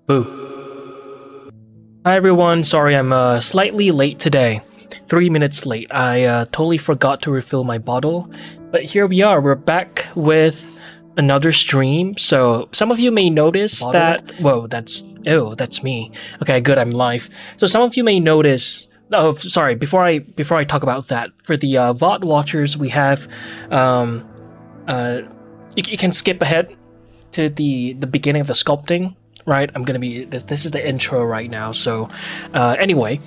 Boo. Hi everyone, sorry I'm slightly late today. 3 minutes late. I totally forgot to refill my bottle. But here we are, we're back with another stream. So some of you may notice that... Whoa, that's me. Okay, good, I'm live. So some of you may notice... Oh, sorry, before I talk about that, for the VOD watchers, we have... you can skip ahead to the beginning of the sculpting. Right, I'm gonna be. This is the intro right now. So, anyway,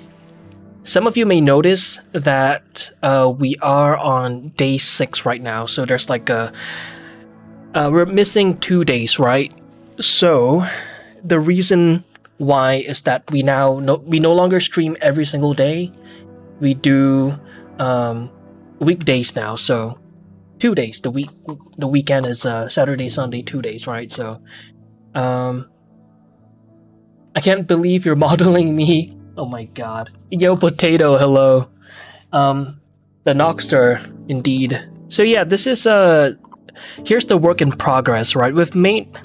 some of you may notice that we are on day 6 right now. So there's like we're missing 2 days, right? So the reason why is that we no longer stream every single day. We do weekdays now. So 2 days. The weekend is Saturday, Sunday, 2 days, right? So I can't believe you're modeling me. Oh my god. Yo, Potato, hello. The Noxter, indeed. So yeah, this is here's the work in progress, right? We've made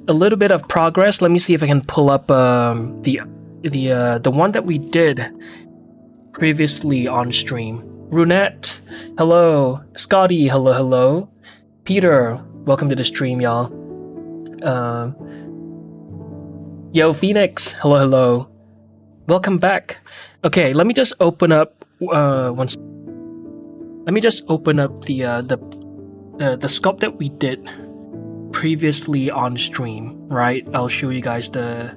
a little bit of progress. Let me see if I can pull up the one that we did previously on stream. Brunette, hello. Scotty, hello. Peter, welcome to the stream, y'all. Yo, Phoenix, hello. Welcome back. Okay, let me just open up Let me just open up the sculpt that we did previously on stream, right? I'll show you guys the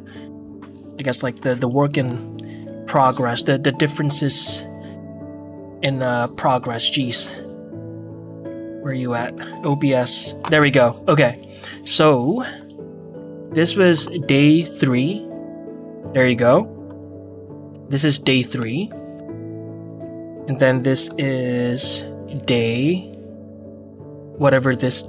work in progress, the differences in progress. Jeez. Where are you at? OBS. There we go. Okay. So this was day 3. There you go. This is day 3. And then this is day... whatever it is.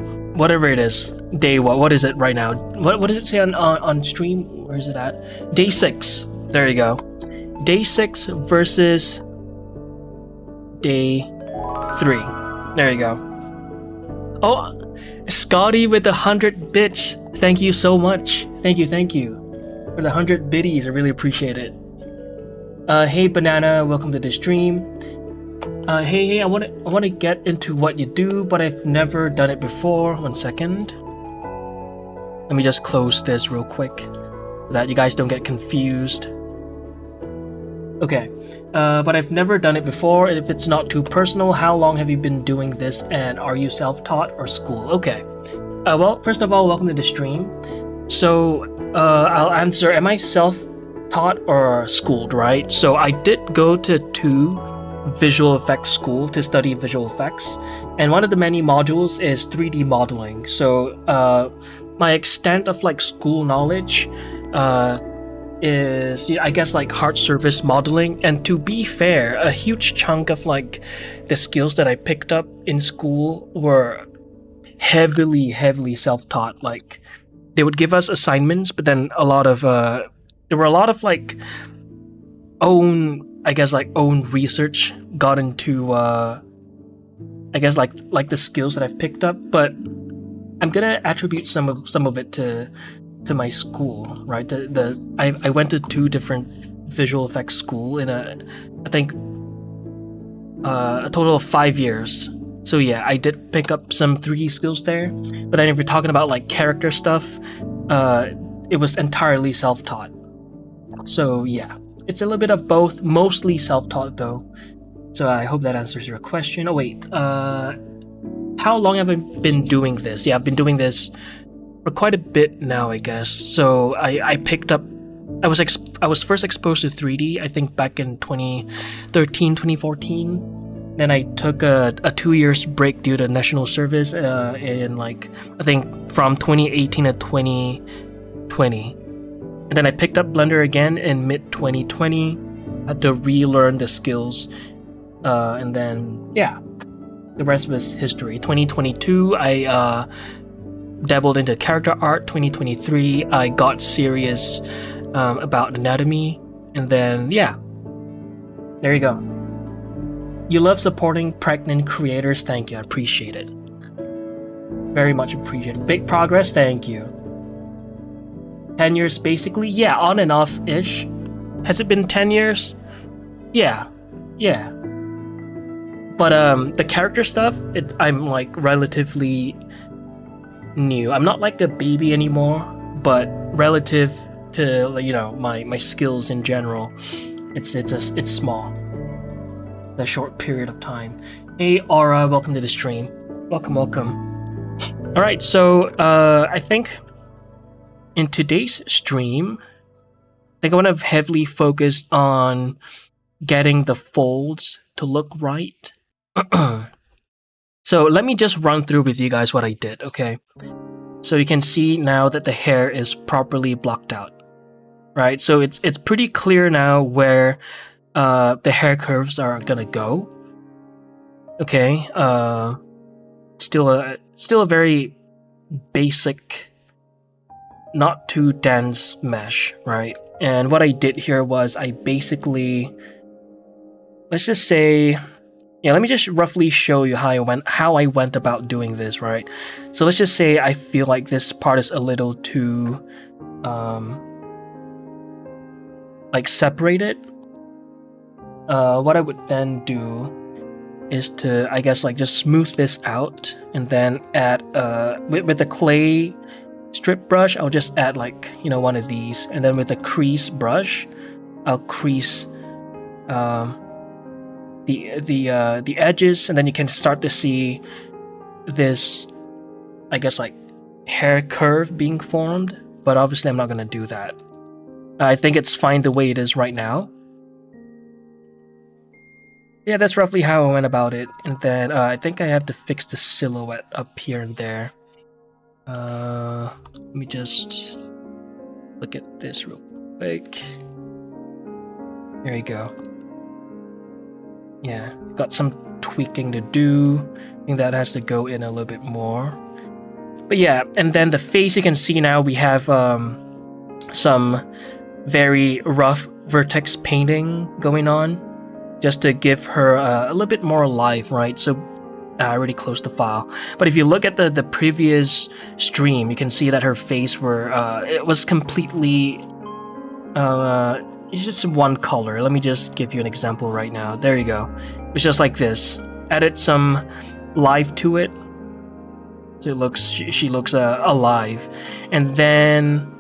Day what is it right now? What does it say on stream? Where is it at? Day 6. There you go. Day 6 versus day 3. There you go. Oh, Scotty with 100 bits. Thank you so much. Thank you for the 100 biddies. I really appreciate it. Hey Banana, welcome to the stream. Hey, I want to get into what you do, but I've never done it before. 1 second. Let me just close this real quick so that you guys don't get confused. Okay. But I've never done it before. If it's not too personal, how long have you been doing this, and are you self-taught or school? Okay. Well, first of all, welcome to the stream. So, I'll answer, am I self-taught or schooled, right? So I did go to 2 visual effects school to study visual effects, and one of the many modules is 3D modeling. So, my extent of like school knowledge, is I guess like hard surface modeling, and to be fair, a huge chunk of like the skills that I picked up in school were heavily self-taught. Like they would give us assignments, but then there were a lot of like own research got into I guess like the skills that I've picked up, but I'm gonna attribute some of it to my school, right? I went to 2 different visual effects school in a total of 5 years. So yeah, I did pick up some 3D skills there. But then if you're talking about like character stuff, it was entirely self-taught. So yeah, it's a little bit of both, mostly self-taught though. So I hope that answers your question. Oh wait, how long have I been doing this? Yeah, I've been doing this for quite a bit now, I guess. So I picked up, I was first exposed to 3D, I think back in 2013, 2014. Then I took a 2 years break due to national service in like, I think from 2018 to 2020. And then I picked up Blender again in mid 2020, had to relearn the skills. And then, yeah, the rest was history. 2022, I dabbled into character art. 2023, I got serious about anatomy. And then, yeah, there you go. You love supporting pregnant creators. Thank you. I appreciate it. Very much appreciated. Big progress. Thank you. 10 years basically. Yeah, on and off-ish. Has it been 10 years? Yeah. But the character stuff, I'm like relatively new. I'm not like a baby anymore, but relative to my skills in general, it's small. A short period of time. Hey Aura, welcome to the stream. Welcome. All right, so I think in today's stream, I think I want to heavily focus on getting the folds to look right. So let me just run through with you guys what I did, okay? So you can see now that the hair is properly blocked out, right? So it's pretty clear now where the hair curves are gonna go. Okay, still a very basic, not too dense mesh, right? And what I did here was I basically, let's just say, yeah, let me just roughly show you how I went about doing this, right? So let's just say I feel like this part is a little too like separated. What I would then do is to, I guess, like just smooth this out, and then add with the clay strip brush, I'll just add like one of these, and then with the crease brush, I'll crease the edges, and then you can start to see this, I guess, like hair curve being formed. But obviously I'm not gonna do that. I think it's fine the way it is right now. Yeah, that's roughly how I went about it. And then I think I have to fix the silhouette up here and there. Let me just look at this real quick. There you go. Yeah, got some tweaking to do. I think that has to go in a little bit more. But yeah, and then the face, you can see now we have some very rough vertex painting going on, just to give her a little bit more life, right? So I already closed the file. But if you look at the previous stream, you can see that her face it was completely it's just one color. Let me just give you an example right now. There you go. It's just like this. Added some life to it, so she looks alive. And then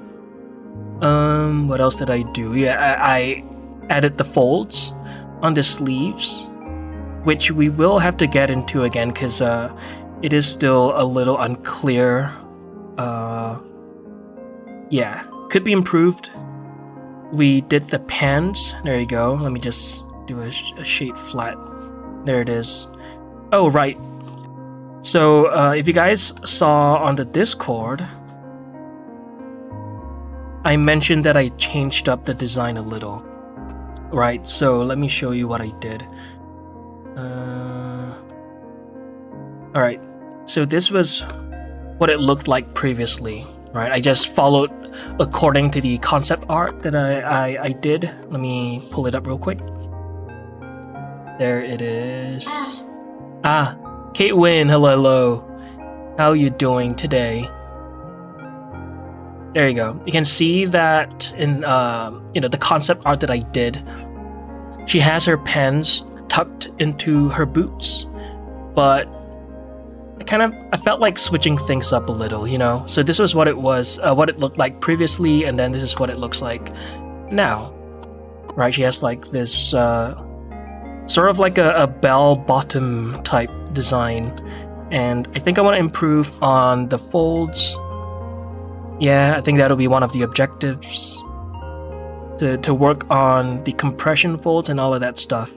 what else did I do? Yeah, I added the folds on the sleeves, which we will have to get into again because it is still a little unclear. Yeah, could be improved. We did the pants. There you go. Let me just do a shade flat. There it is. Oh, right. So if you guys saw on the Discord, I mentioned that I changed up the design a little. Right, so let me show you what I did. Alright, so this was what it looked like previously, right? I just followed according to the concept art that I did. Let me pull it up real quick. There it is. Ah, Kate Wynn, hello. How are you doing today? There you go. You can see that in the concept art that I did. She has her pants tucked into her boots, but I felt like switching things up a little, So this was what it was, what it looked like previously, and then this is what it looks like now. Right? She has like this sort of like a bell-bottom type design, and I think I want to improve on the folds. Yeah, I think that'll be one of the objectives, to work on the compression folds and all of that stuff.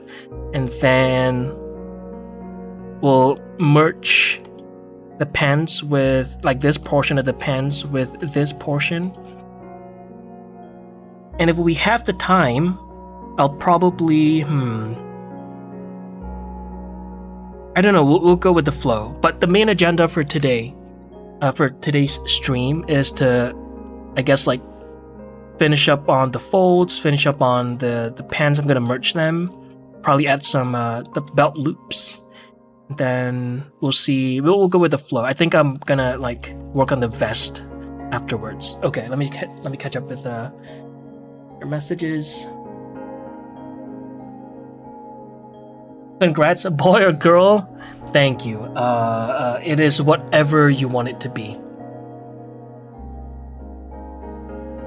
And then we'll merge the pants with, like, this portion of the pants with this portion. And if we have the time, I'll probably, I don't know, we'll go with the flow. But the main agenda for today, for today's stream, is to, I guess, like, finish up on the folds, finish up on the pants. I'm gonna merge them, probably add some the belt loops. Then we'll see. We'll go with the flow. I think I'm gonna like work on the vest afterwards. Okay, let me catch up with your messages. Congrats, a boy or girl? Thank you. It is whatever you want it to be.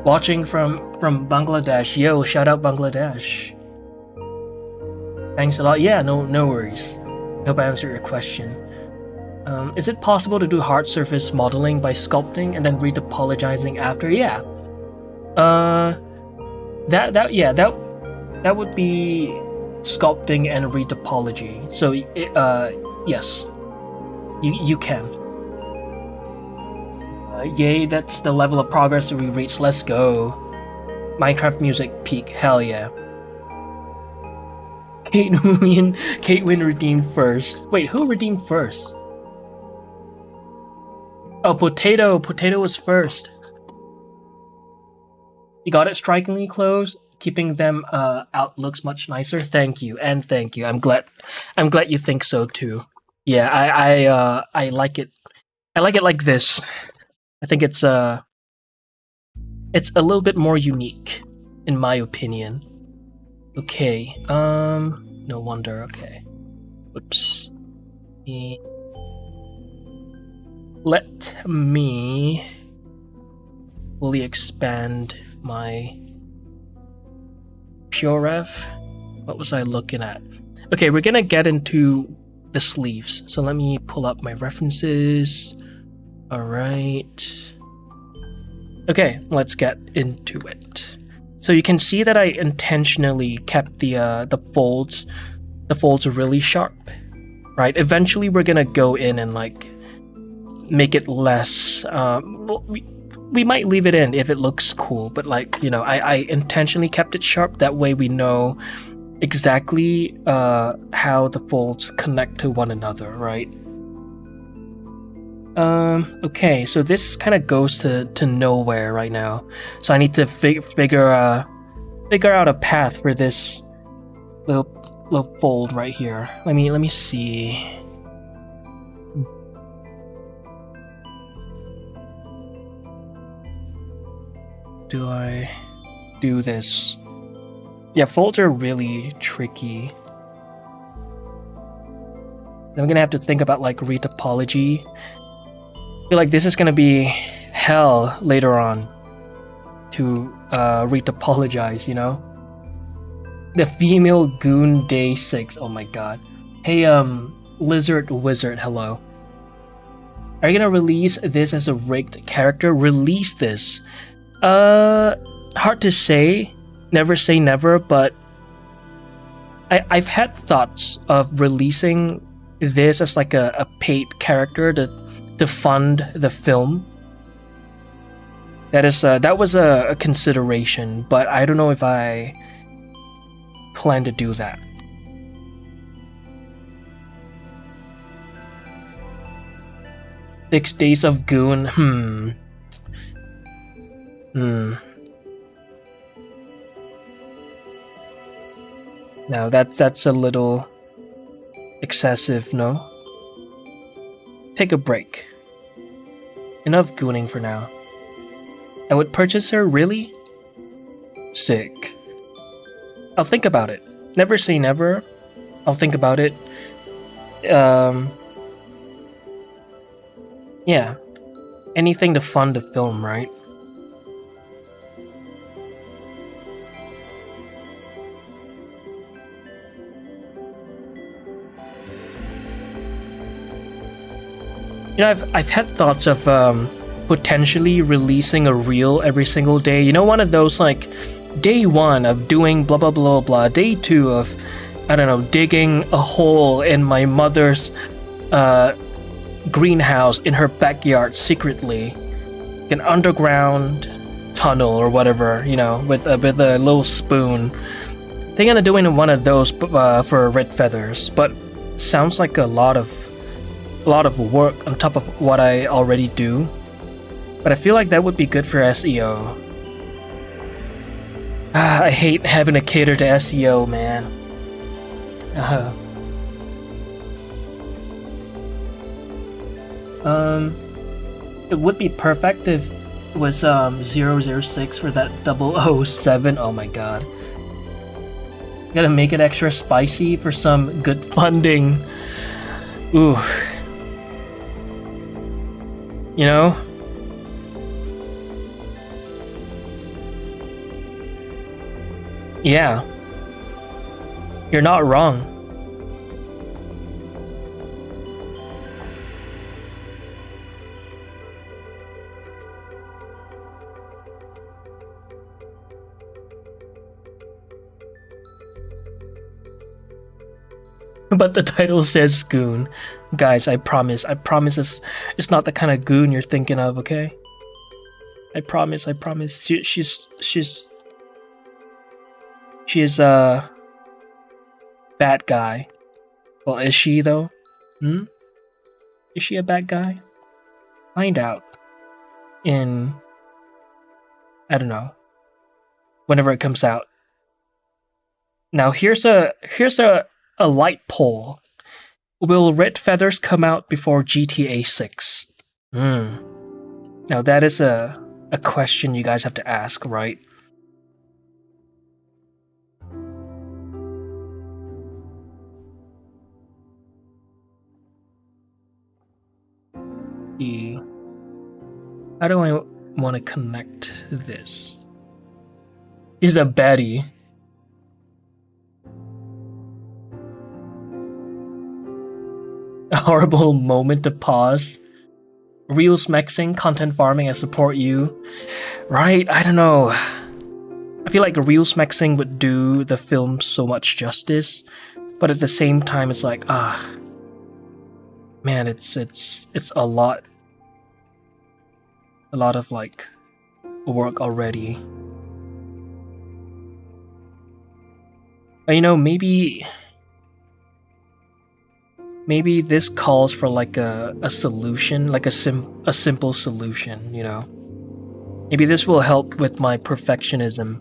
Watching from Bangladesh. Yo, shout out Bangladesh. Thanks a lot. Yeah, no worries. Hope I answered your question. Is it possible to do hard surface modeling by sculpting and then retopologizing after? Yeah. That would be sculpting and retopology. So yes, you can. Yay, that's the level of progress we reached. Let's go. Minecraft music peak. Hell yeah. Kate Win redeemed first. Wait, who redeemed first? Oh, Potato was first. You got it strikingly close. Keeping them out looks much nicer. Thank you. I'm glad you think so too. Yeah, I like it. I like it like this. I think it's a little bit more unique, in my opinion. Okay. No wonder. Okay. Whoops. Let me fully expand my PureRef. What was I looking at? Okay, we're gonna get into the sleeves. So let me pull up my references. Alright. Okay, let's get into it. So you can see that I intentionally kept the folds really sharp. Right? Eventually we're gonna go in and like make it less we might leave it in if it looks cool, but like, you know, I intentionally kept it sharp. That way we know exactly how the folds connect to one another, right? Okay, so this kind of goes to nowhere right now. So I need to figure out a path for this little fold right here. Let me see. Do I do this? Yeah, folds are really tricky. Then I'm gonna have to think about like retopology. I feel like this is gonna be hell later on to retopologize, you know? The female Goon day 6. Oh my god. Hey, Lizard Wizard, hello. Are you gonna release this as a rigged character? Release this? Hard to say. Never say never, but I've had thoughts of releasing this as like a paid character to fund the film. That was a consideration, but I don't know if I plan to do that. Six Days of Goon. Now that's a little excessive, no? Take a break. Enough gooning for now. I would purchase her, really? Sick. I'll think about it. Never say never. I'll think about it. Yeah. Anything to fund the film, right? You know, I've had thoughts of potentially releasing a reel every single day. You know, one of those like day 1 of doing blah blah blah blah, day 2 of, I don't know, digging a hole in my mother's greenhouse in her backyard secretly, an underground tunnel or whatever, you know, with a little spoon. I think I'm doing one of those for Red Feathers, but sounds like a lot of work on top of what I already do. But I feel like that would be good for SEO. I hate having to cater to SEO, man. It would be perfect if was 006 for that 007. Oh my god. Gotta make it extra spicy for some good funding. Ooh. You know? Yeah. You're not wrong. But the title says Goon. Guys, I promise it's not the kind of Goon you're thinking of, okay? I promise. She's a bad guy. Well, is she though? Hmm? Is she a bad guy? Find out in, I don't know, whenever it comes out. Now here's a light poll. Will Red Feathers come out before GTA 6? Now that is a question you guys have to ask, right? How do I want to connect this? He's a baddie. A horrible moment to pause. Reels mixing, content farming, I support you. Right? I don't know. I feel like reels mixing would do the film so much justice, but at the same time, it's like, man, it's a lot of like work already. But, you know, maybe this calls for like a solution, like a simple solution, you know. Maybe this will help with my perfectionism.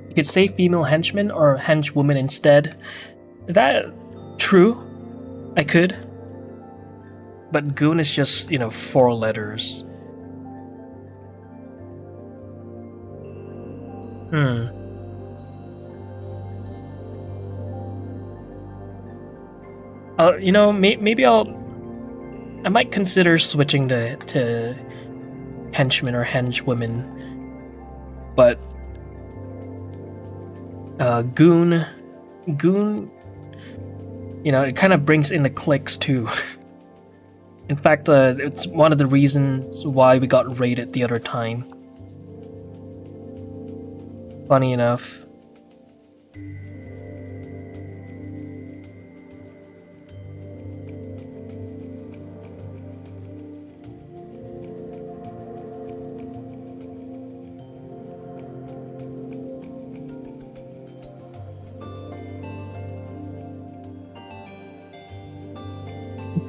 You could say female henchman or henchwoman instead. Is that true? I could. But Goon is just, you know, 4 letters. You know, maybe I might consider switching to henchman or henchwoman. But Goon, you know, it kind of brings in the clicks too. In fact, it's one of the reasons why we got raided the other time. Funny enough.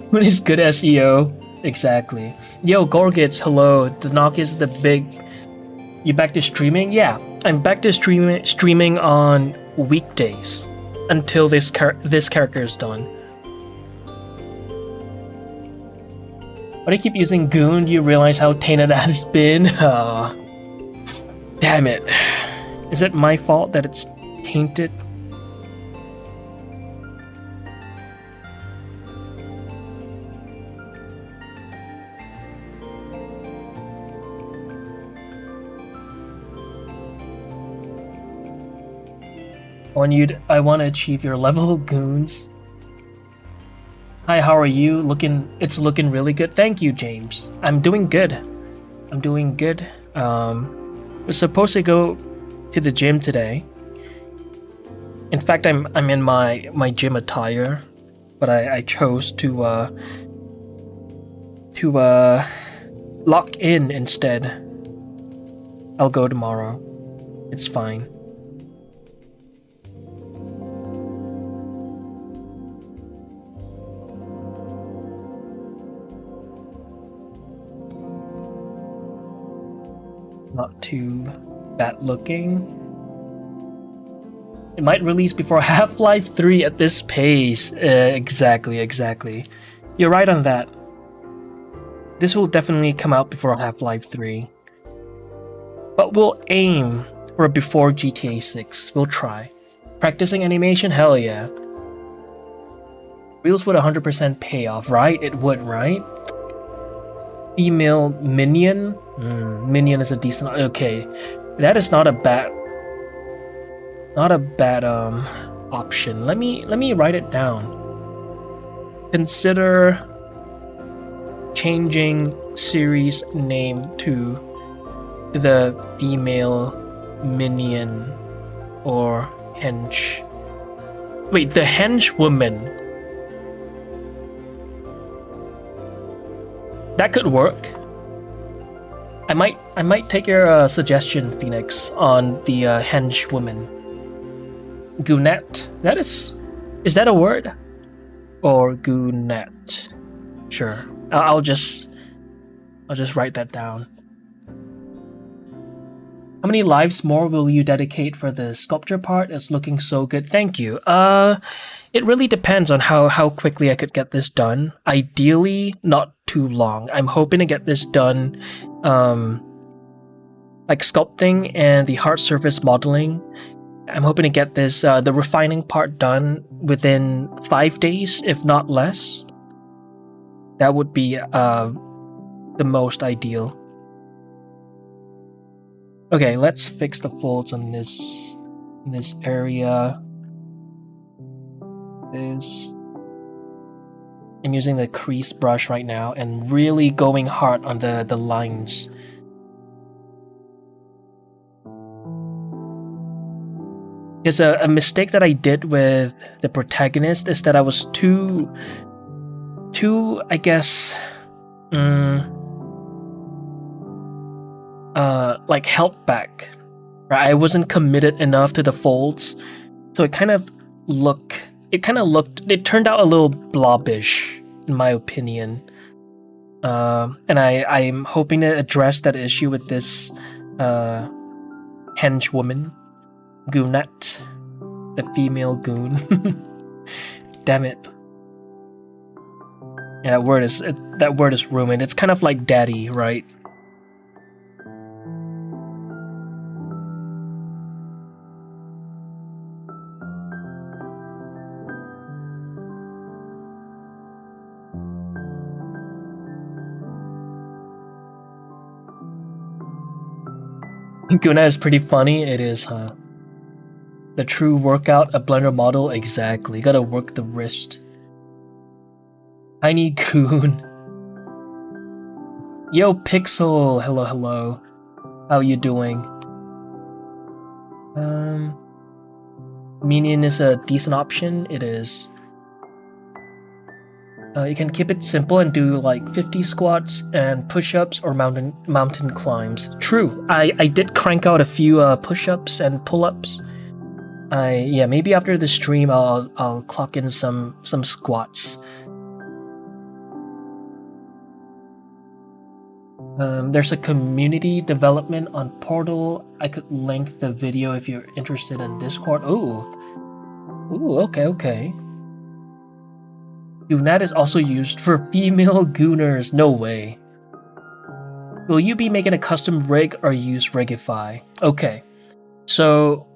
What is good SEO? Exactly. Yo, Gorgits, hello. The knock is the big. You back to streaming? Yeah, I'm back to streaming on weekdays until this character is done. Why do you keep using Goon? Do you realize how tainted that has been? Damn it. Is it my fault that it's tainted? I want to achieve your level, Goons. Hi, how are you? It's looking really good. Thank you, James. I'm doing good. Was supposed to go to the gym today. In fact, I'm in my gym attire, but I chose to lock in instead. I'll go tomorrow. It's fine. not too bad looking. It might release before Half-Life 3 at this pace. Exactly. You're right on that. This will definitely come out before Half-Life 3. But we'll aim for before GTA 6. We'll try. Practicing animation? Hell yeah. Reels would 100% pay off, right? It would, right? Female minion? Minion is a decent... Okay. That is not a bad option. Let me write it down. Consider changing series name to the female minion or hench. Wait, the henchwoman. That could work. I might take your suggestion, Phoenix, on the henchwoman. Goonette. Is that a word? Or goonette? Sure. I'll just write that down. How many lives more will you dedicate for the sculpture part? It's looking so good. Thank you. It really depends on how quickly I could get this done. Ideally, not too long. I'm hoping to get this done, like sculpting and the hard surface modeling. I'm hoping to get this, the refining part done within 5 days, if not less. That would be the most ideal. Okay, let's fix the folds on this area. I'm using the crease brush right now and really going hard on the lines. Because a mistake that I did with the protagonist is that I was too I guess like held back. Right? I wasn't committed enough to the folds, so it turned out a little blobbish in my opinion. And I'm hoping to address that issue with this henchwoman, Goonette, the female goon. Damn it. Yeah, that word is ruined. It's kind of like daddy, right? Guna is pretty funny. It is, huh? The true workout, a Blender model, exactly. Gotta work the wrist. Tiny Goon. Yo, Pixel. Hello. How you doing? Minion is a decent option. It is. You can keep it simple and do like 50 squats and push-ups or mountain climbs. True. I did crank out a few push-ups and pull-ups. Yeah, maybe after the stream I'll clock in some squats. There's a community development on Portal. I could link the video if you're interested in Discord. Ooh, okay. Goonette is also used for female gooners. No way. Will you be making a custom rig or use Rigify? Okay, so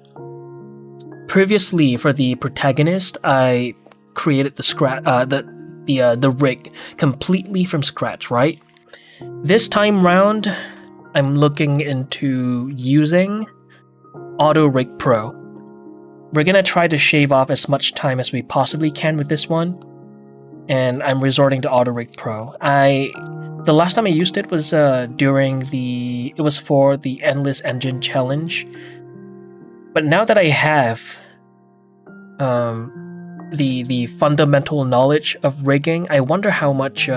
previously for the protagonist, I created the rig completely from scratch, right? This time round, I'm looking into using Auto Rig Pro. We're gonna try to shave off as much time as we possibly can with this one, and I'm resorting to Auto Rig Pro. The last time I used it was it was for the Endless Engine Challenge. But now that I have the fundamental knowledge of rigging, I wonder how much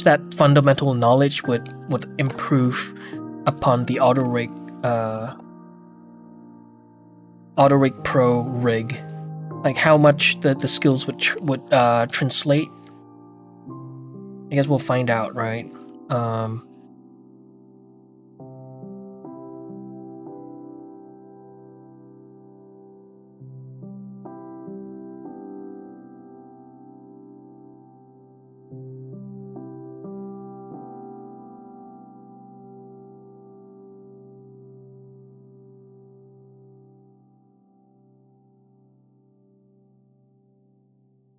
that fundamental knowledge would improve upon the Auto Rig Pro rig. Like how much the skills would translate. I guess we'll find out, right?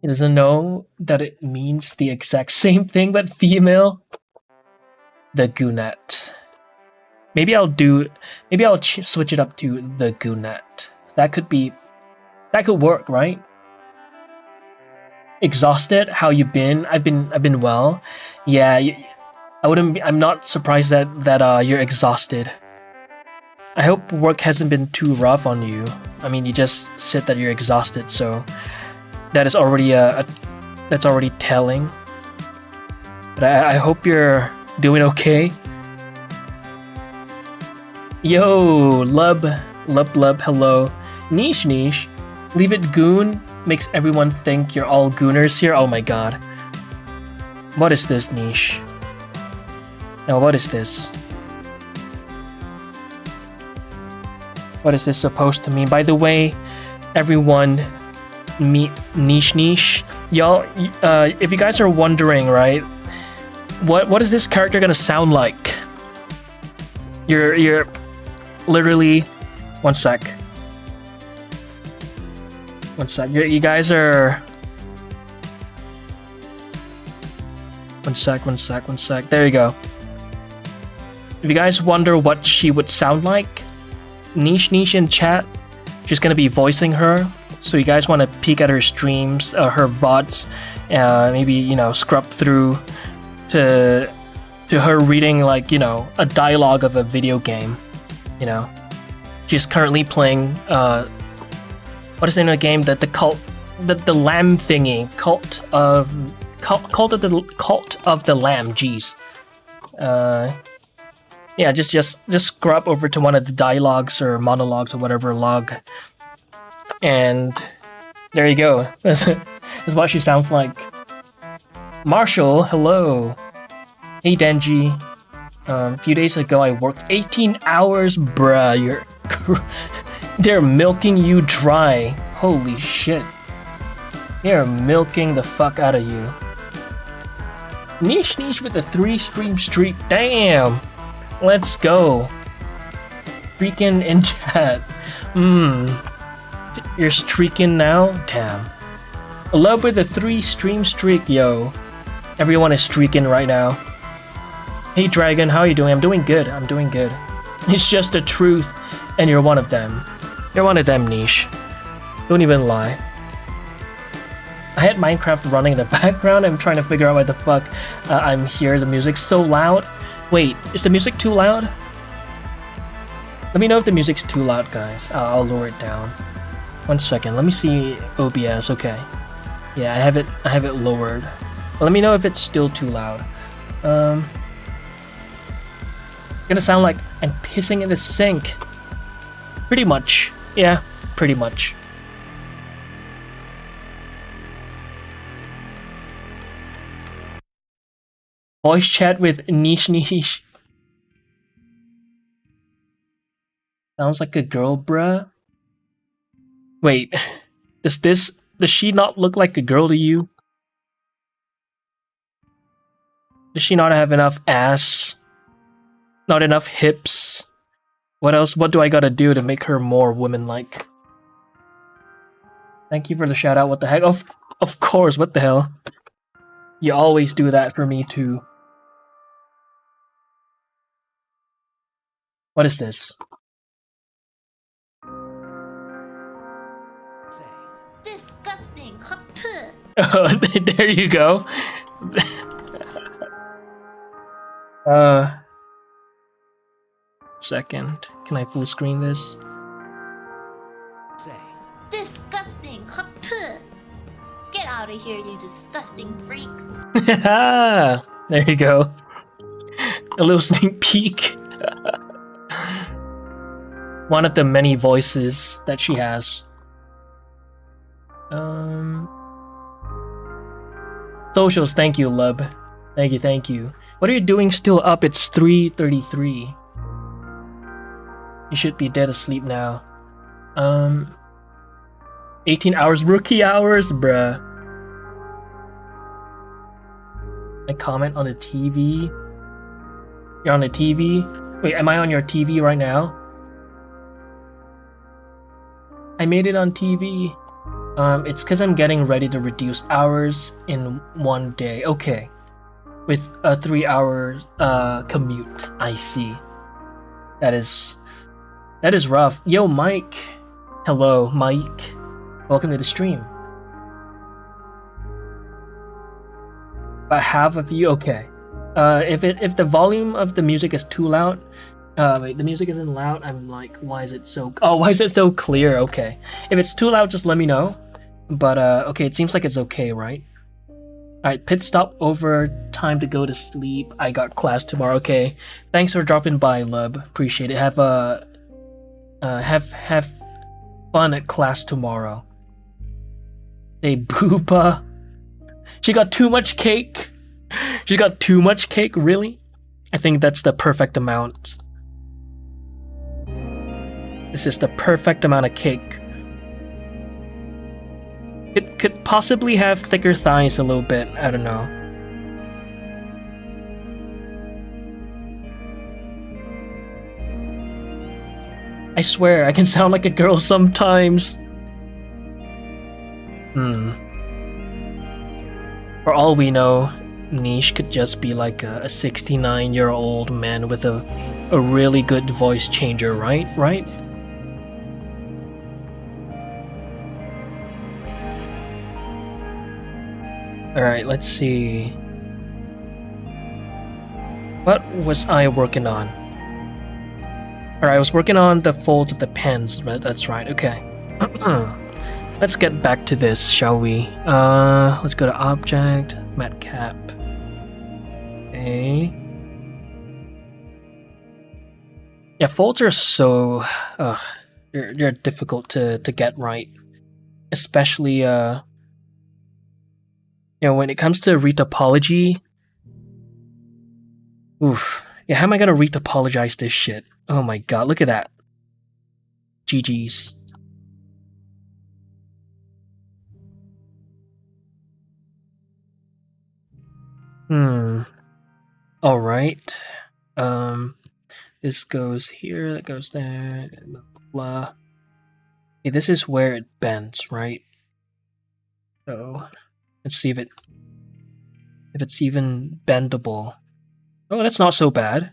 He doesn't know that it means the exact same thing but female. The Goonette. Maybe I'll switch it up to the Goonette. That could work, right? Exhausted? How you been? I've been well. Yeah, I'm not surprised that you're exhausted. I hope work hasn't been too rough on you. I mean, you just said that you're exhausted, so that is already that's already telling. But I hope you're doing okay. Yo, lub, hello. Niche. Leave it Goon makes everyone think you're all Gooners here. Oh my god. What is this, Niche? Now, what is this? What is this supposed to mean? By the way, everyone, niche. Y'all, if you guys are wondering, right? What is this character gonna sound like? You're literally... One sec. You guys are... One sec. There you go. If you guys wonder what she would sound like, Niche in chat, she's gonna be voicing her. So you guys want to peek at her streams, her VODs, maybe, you know, scrub through to her reading, like, you know, a dialogue of a video game. You know, she's currently playing what is the name of the game? The lamb thingy, cult of the lamb. Jeez. Yeah, just scrub over to one of the dialogues or monologues or whatever log, and there you go. That's what she sounds like. Marshall, hello. Hey Denji. A few days ago I worked 18 hours, bruh. They're milking you dry. Holy shit. They're milking the fuck out of you. Niche with the 3-stream streak. Damn. Let's go. Streaking in chat. You're streaking now? Damn. I love with the 3-stream streak, yo. Everyone is streaking right now. Hey Dragon, how are you doing? I'm doing good. It's just the truth, and you're one of them. You're one of them, Niche. Don't even lie. I had Minecraft running in the background. I'm trying to figure out why the fuck I'm here. The music's so loud. Wait, is the music too loud? Let me know if the music's too loud, guys. I'll lower it down. 1 second. Let me see OBS. Okay. Yeah, I have it lowered. Let me know if it's still too loud. Gonna sound like I'm pissing in the sink. Pretty much. Yeah, pretty much. Voice chat with niche. Sounds like a girl, bruh. Wait, does she not look like a girl to you? Does she not have enough ass? Not enough hips? What else? What do I gotta do to make her more woman-like? Thank you for the shout out. What the heck? Of course, what the hell? You always do that for me too. What is this? Disgusting. Oh, there you go. Second. Can I full screen this? Disgusting. Get out of here, you disgusting freak. There you go. A little sneak peek. One of the many voices that she has. Socials, thank you, Lub. Thank you. What are you doing still up? It's 3:33. You should be dead asleep now. 18 hours, rookie hours, bruh. I comment on the TV. You're on the TV? Wait, am I on your TV right now? I made it on TV. It's because I'm getting ready to reduce hours in one day. Okay. With a 3-hour commute. I see. That is rough. Yo, Mike. Hello, Mike. Welcome to the stream. About half of you? Okay. If the volume of the music is too loud, wait, the music isn't loud. I'm like, why is it so? Oh, why is it so clear? Okay. If it's too loud, just let me know. But okay, it seems like it's okay, right? All right, pit stop over. Time to go to sleep. I got class tomorrow. Okay. Thanks for dropping by, Lub. Appreciate it. Have fun at class tomorrow. Hey, Booba. She got too much cake. She got too much cake, really? I think that's the perfect amount. This is the perfect amount of cake. It could possibly have thicker thighs a little bit. I don't know. I swear, I can sound like a girl sometimes. For all we know, Niche could just be like a 69-year-old man with a really good voice changer, right? Alright, let's see. What was I working on? Alright, I was working on the folds of the pens, but that's right, okay. Let's get back to this, shall we? Let's go to Object, Matcap. Okay. Yeah, folds are so... they're difficult to get right. Especially, you know, when it comes to retopology... Oof. Yeah, how am I gonna retopologize this shit? Oh my god, look at that. GG's. Alright. This goes here, that goes there, blah, blah. Okay, this is where it bends, right? So, let's see if it's even bendable. Oh, that's not so bad.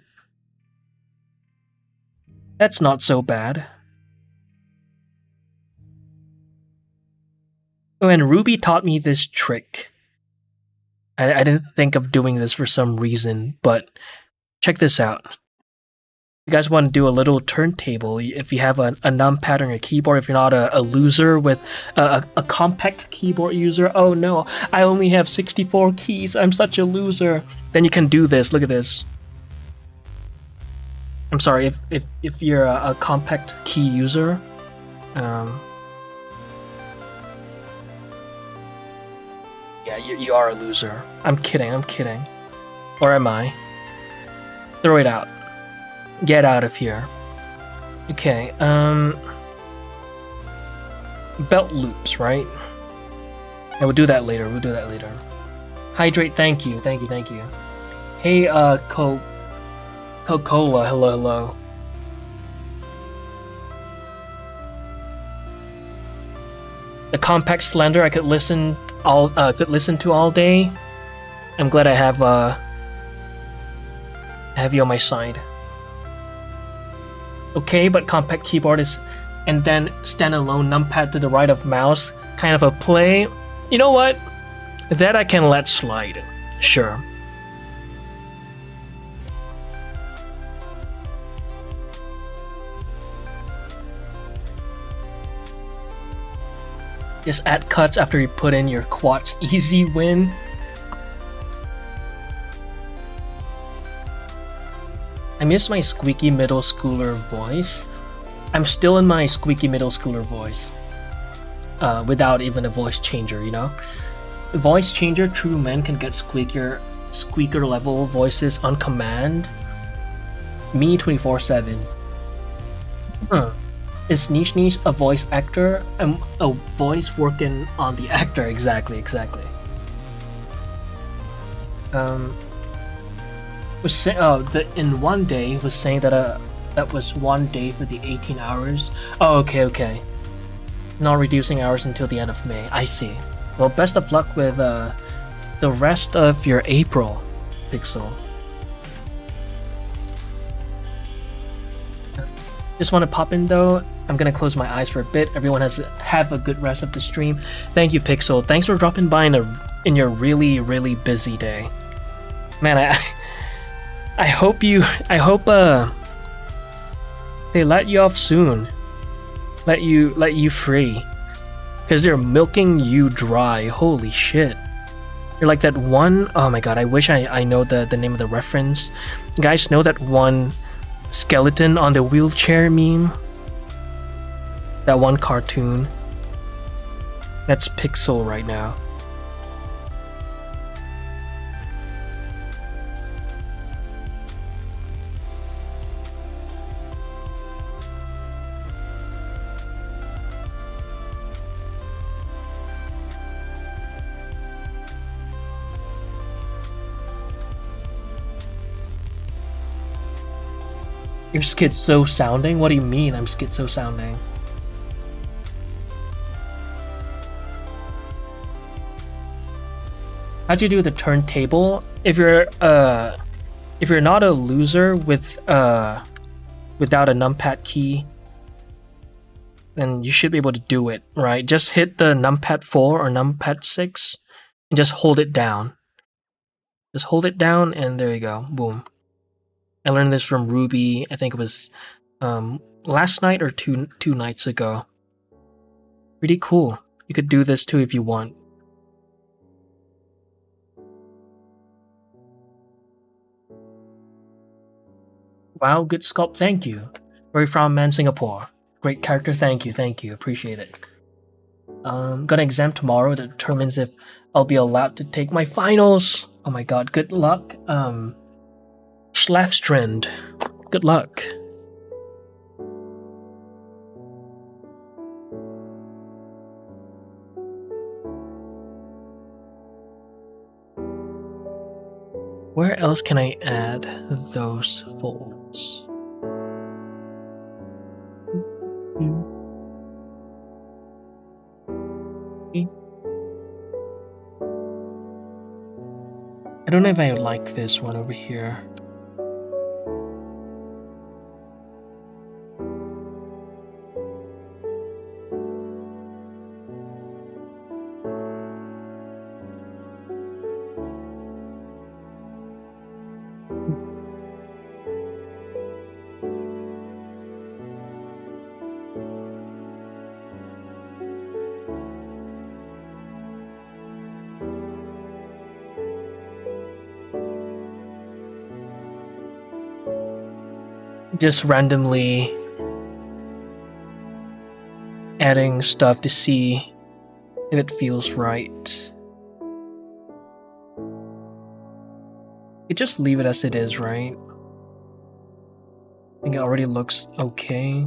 That's not so bad. Oh, and Ruby taught me this trick. I didn't think of doing this for some reason, but check this out. You guys want to do a little turntable if you have a numpad on your keyboard, if you're not a loser with a compact keyboard user. Oh no, I only have 64 keys, I'm such a loser. Then you can do this, look at this. I'm sorry, if you're a compact key user, yeah, you are a loser. I'm kidding. Or am I? Throw it out. Get out of here. Okay, belt loops, right? Yeah, we'll do that later. Hydrate, thank you. Hey, Coca-Cola, hello. The compact slender I could listen to all day. I'm glad I have you on my side. Okay, but compact keyboard is, and then standalone numpad to the right of mouse, kind of a play. You know what? That I can let slide. Sure. Just add cuts after you put in your quads. Easy win. I miss my squeaky middle schooler voice. I'm still in my squeaky middle schooler voice. Without even a voice changer, you know? Voice changer, true men can get squeaker level voices on command. Me 24/7. Is Niche a voice actor? I'm a voice working on the actor, exactly. In one day was saying that that was one day for the 18 hours. Oh, okay. Not reducing hours until the end of May. I see. Well, best of luck with the rest of your April, Pixel. Just want to pop in though. I'm gonna close my eyes for a bit. Everyone have a good rest of the stream. Thank you, Pixel. Thanks for dropping by in your really busy day. Man, I hope they let you off soon. Let you free. Cause they're milking you dry. Holy shit. You're like that one, oh my god, I wish I know the name of the reference. You guys know that one skeleton on the wheelchair meme? That one cartoon. That's Pixel right now. You're schizo sounding? What do you mean I'm schizo sounding? How'd you do the turntable? If you're not a loser with without a numpad key, then you should be able to do it, right? Just hit the numpad 4 or numpad 6 and just hold it down. Just hold it down and there you go. Boom. I learned this from Ruby, I think it was last night or two nights ago. Pretty cool. You could do this too if you want. Wow, good sculpt, thank you. Very from Man, Singapore. Great character, thank you, appreciate it. Got an exam tomorrow that determines if I'll be allowed to take my finals. Oh my god, good luck. Schlafstrand, good luck. Where else can I add those folds? I don't know if I like this one over here. Just randomly adding stuff to see if it feels right. You just leave it as it is, right? I think it already looks okay.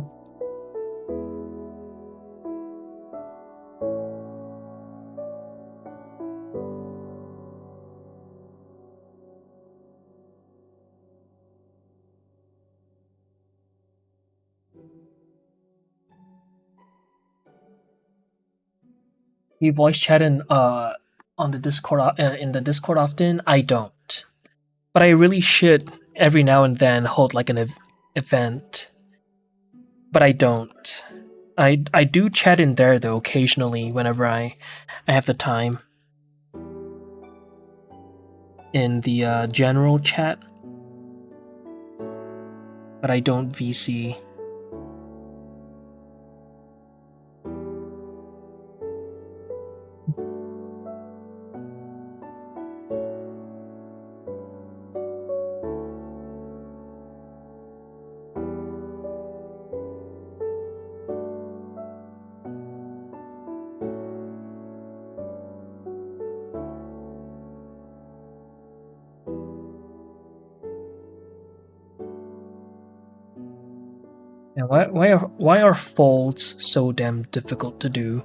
You voice chat on the Discord in the Discord often? I don't, but I really should every now and then hold like an event. But I don't. I do chat in there though occasionally whenever I have the time. In the general chat, but I don't VC. Yeah, why are folds so damn difficult to do?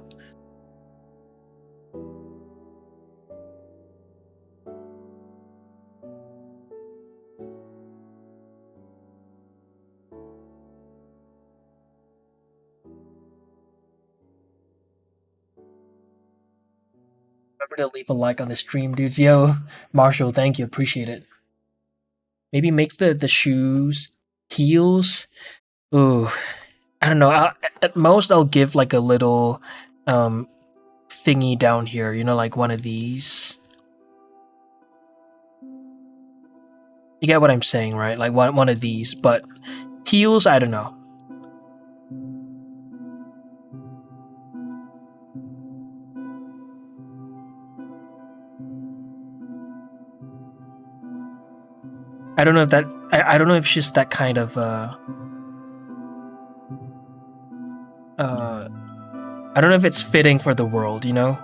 Remember to leave a like on the stream, dudes. Yo, Marshall, thank you, appreciate it. Maybe make the shoes heels. Ooh, I don't know. At most, I'll give like a little thingy down here. You know, like one of these. You get what I'm saying, right? Like one of these, but heels, I don't know. I don't know if that. I don't know if she's that kind of. I don't know if it's fitting for the world, you know.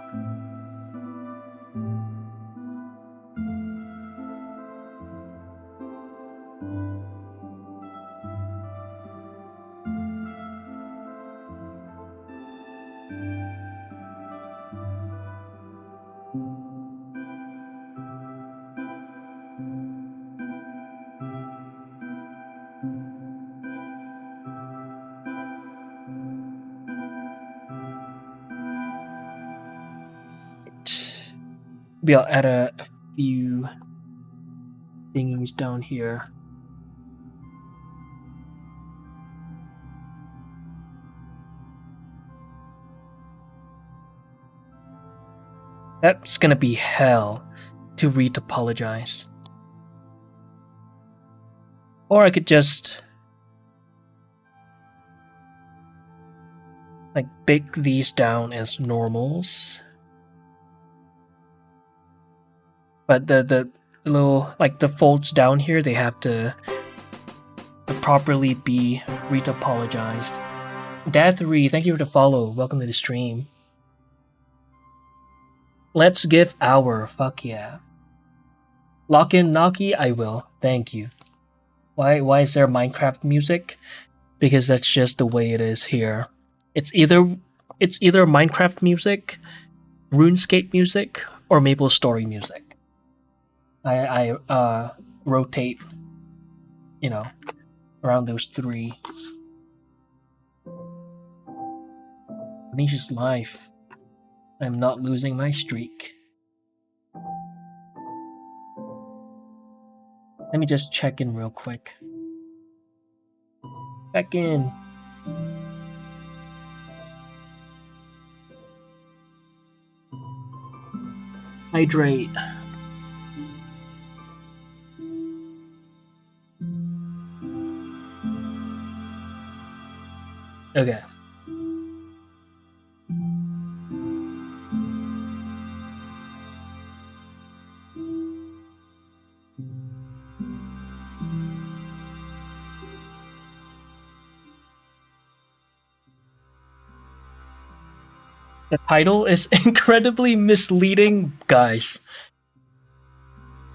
Maybe I'll add a few thingies down here. That's gonna be hell to retopologize. Or I could just like bake these down as normals. But the little like the folds down here, they have to properly be retopologized. Dad3, thank you for the follow. Welcome to the stream. Let's give our fuck yeah. Lock in Naki, I will. Thank you. Why is there Minecraft music? Because that's just the way it is here. It's either Minecraft music, RuneScape music, or MapleStory music. I rotate, you know, around those three. Venetia's life. I'm not losing my streak. Let me just check in real quick. Back in. Hydrate. Okay. The title is incredibly misleading, guys.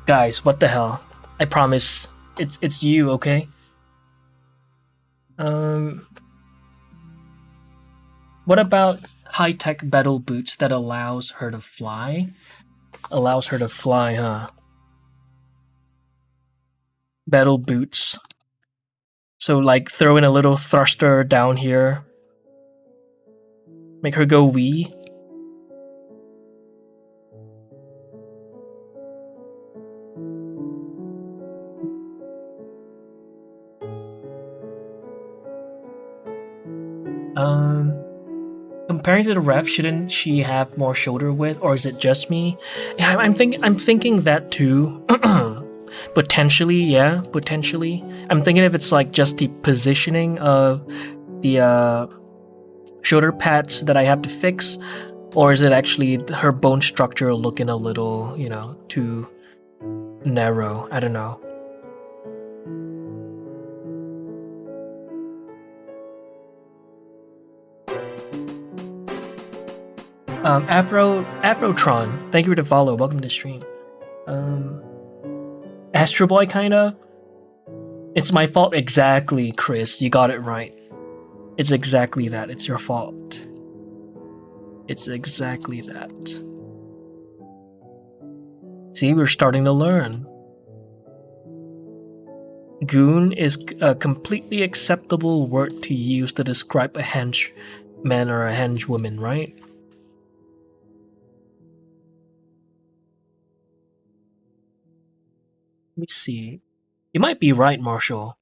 Guys, what the hell? I promise, it's you, okay? What about high-tech battle boots that allows her to fly? Allows her to fly, huh? Battle boots. So, like, throw in a little thruster down here. Make her go wee. Comparing to the rep, shouldn't she have more shoulder width, or is it just me? Yeah, I'm thinking that too. Potentially, yeah, potentially. I'm thinking if it's like just the positioning of the shoulder pads that I have to fix, or is it actually her bone structure looking a little, you know, too narrow? I don't know. Afrotron, thank you for the follow. Welcome to the stream. Astro Boy, kinda. It's my fault, exactly, Chris. You got it right. It's exactly that. It's your fault. It's exactly that. See, we're starting to learn. Goon is a completely acceptable word to use to describe a henchman or a henchwoman, right? Let me see. You might be right, Marshall.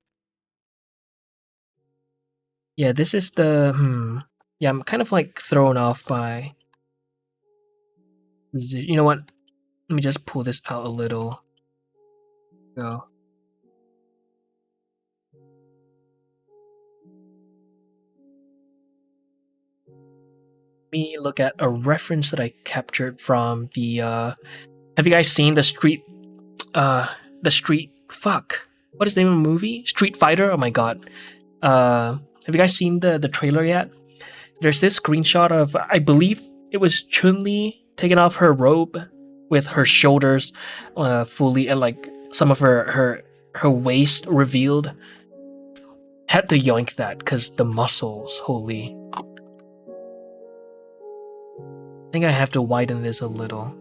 Yeah, this is the Yeah, I'm kind of like thrown off by. You know what? Let me just pull this out a little. Go. Let me look at a reference that I captured from the. Have you guys seen the street? The street. Fuck. What is the name of the movie? Street Fighter. Oh my god. Have you guys seen the trailer yet? There's this screenshot of, I believe it was Chun-Li taking off her robe with her shoulders fully and like some of her waist revealed. Had to yoink that because the muscles, holy. I think I have to widen this a little.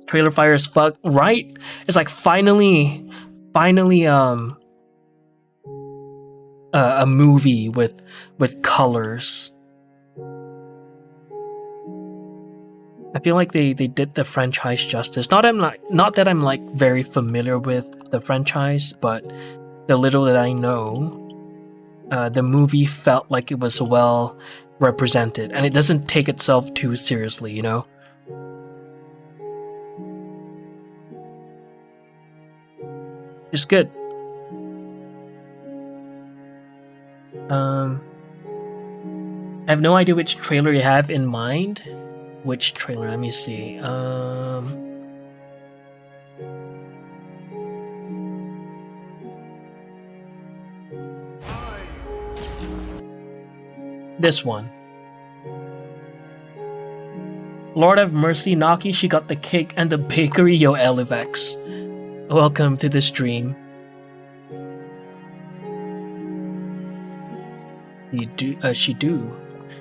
Trailer fire as fuck, right? It's like finally a movie with colors. I feel like they did the franchise justice. Not that I'm like very familiar with the franchise, but the little that I know, the movie felt like it was well represented, and it doesn't take itself too seriously, you know. It's good. I have no idea which trailer you have in mind. Which trailer? Let me see. This one. Lord have mercy, Naki, she got the cake and the bakery, yo Elivex. Welcome to the stream.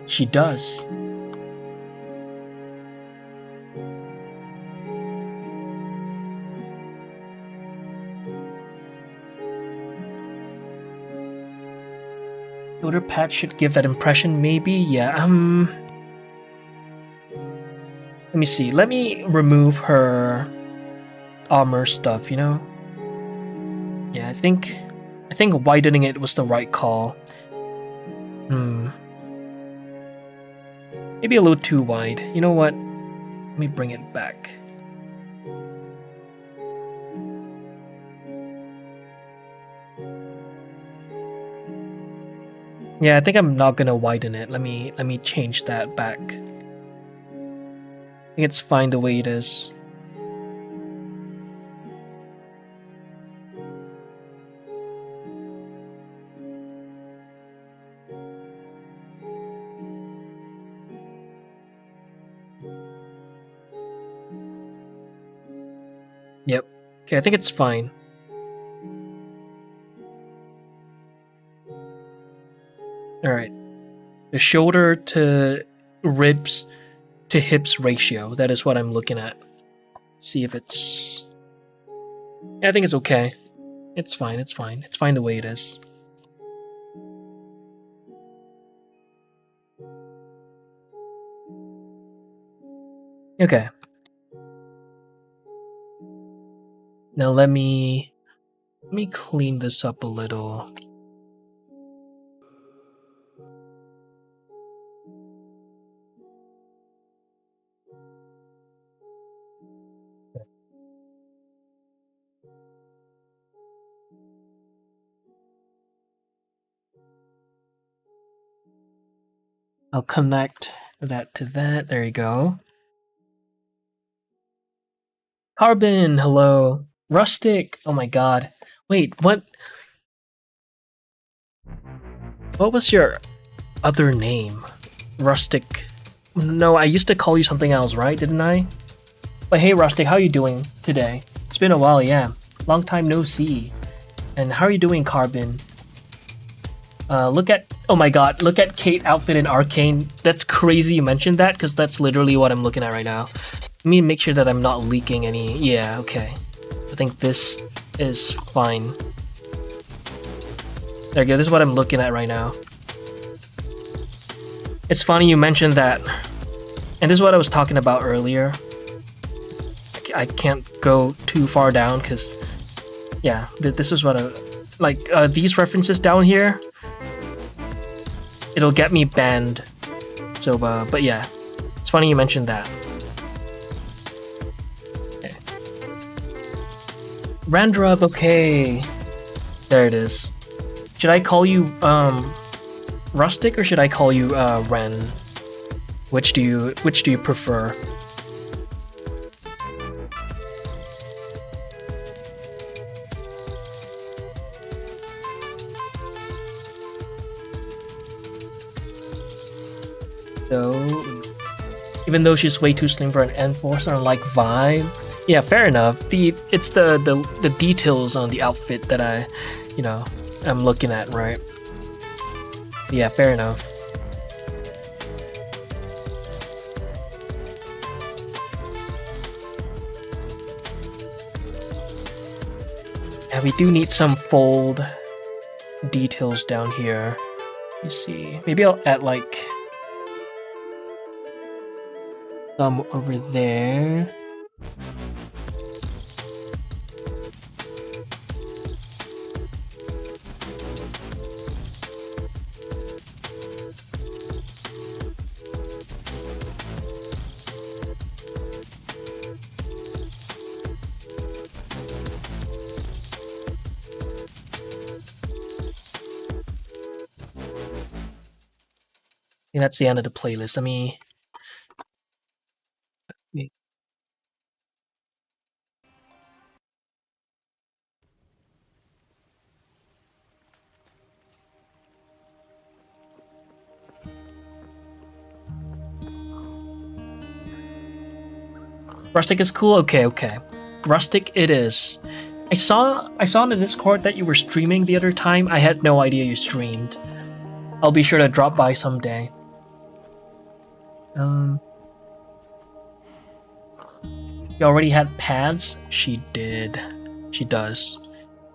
She does. Shoulder pad should give that impression, maybe? Yeah, let me see. Let me remove her armor stuff, you know? Yeah, I think widening it was the right call. Maybe a little too wide. You know what? Let me bring it back. Yeah, I think I'm not gonna widen it. Let me change that back. I think it's fine the way it is. Yep. Okay, I think it's fine. Alright. The shoulder to ribs to hips ratio. That is what I'm looking at. See if it's... Yeah, I think it's okay. It's fine, it's fine. It's fine the way it is. Okay. Now let me clean this up a little. I'll connect that to that. There you go. Carbon, hello. Rustic. Oh my god. Wait, what? What was your other name? Rustic. No, I used to call you something else, right? Didn't I? But hey, Rustic, how you doing today? It's been a while, yeah. Long time no see. And how are you doing, Carbon? Look at... Oh my god, look at Kate outfit in Arcane. That's crazy you mentioned that, because that's literally what I'm looking at right now. Let me make sure that I'm not leaking any... Yeah, okay. I think this is fine. There you go, this is what I'm looking at right now. It's funny you mentioned that. And this is what I was talking about earlier. I can't go too far down because Yeah, this is what these references down here. It'll get me banned. So, but yeah, it's funny you mentioned that. Okay. Randrub, okay. There it is. Should I call you Rustic or should I call you Ren? Which do you prefer? So, even though she's way too slim for an enforcer, like vibe. Yeah, fair enough. It's the details on the outfit that I'm looking at, right? Yeah, fair enough. Yeah, we do need some fold details down here. You see, maybe I'll add like some over there. And that's the end of the playlist. Let me. Rustic is cool? Okay. Rustic it is. I saw in the Discord that you were streaming the other time. I had no idea you streamed. I'll be sure to drop by someday. You already had pads? She did. She does.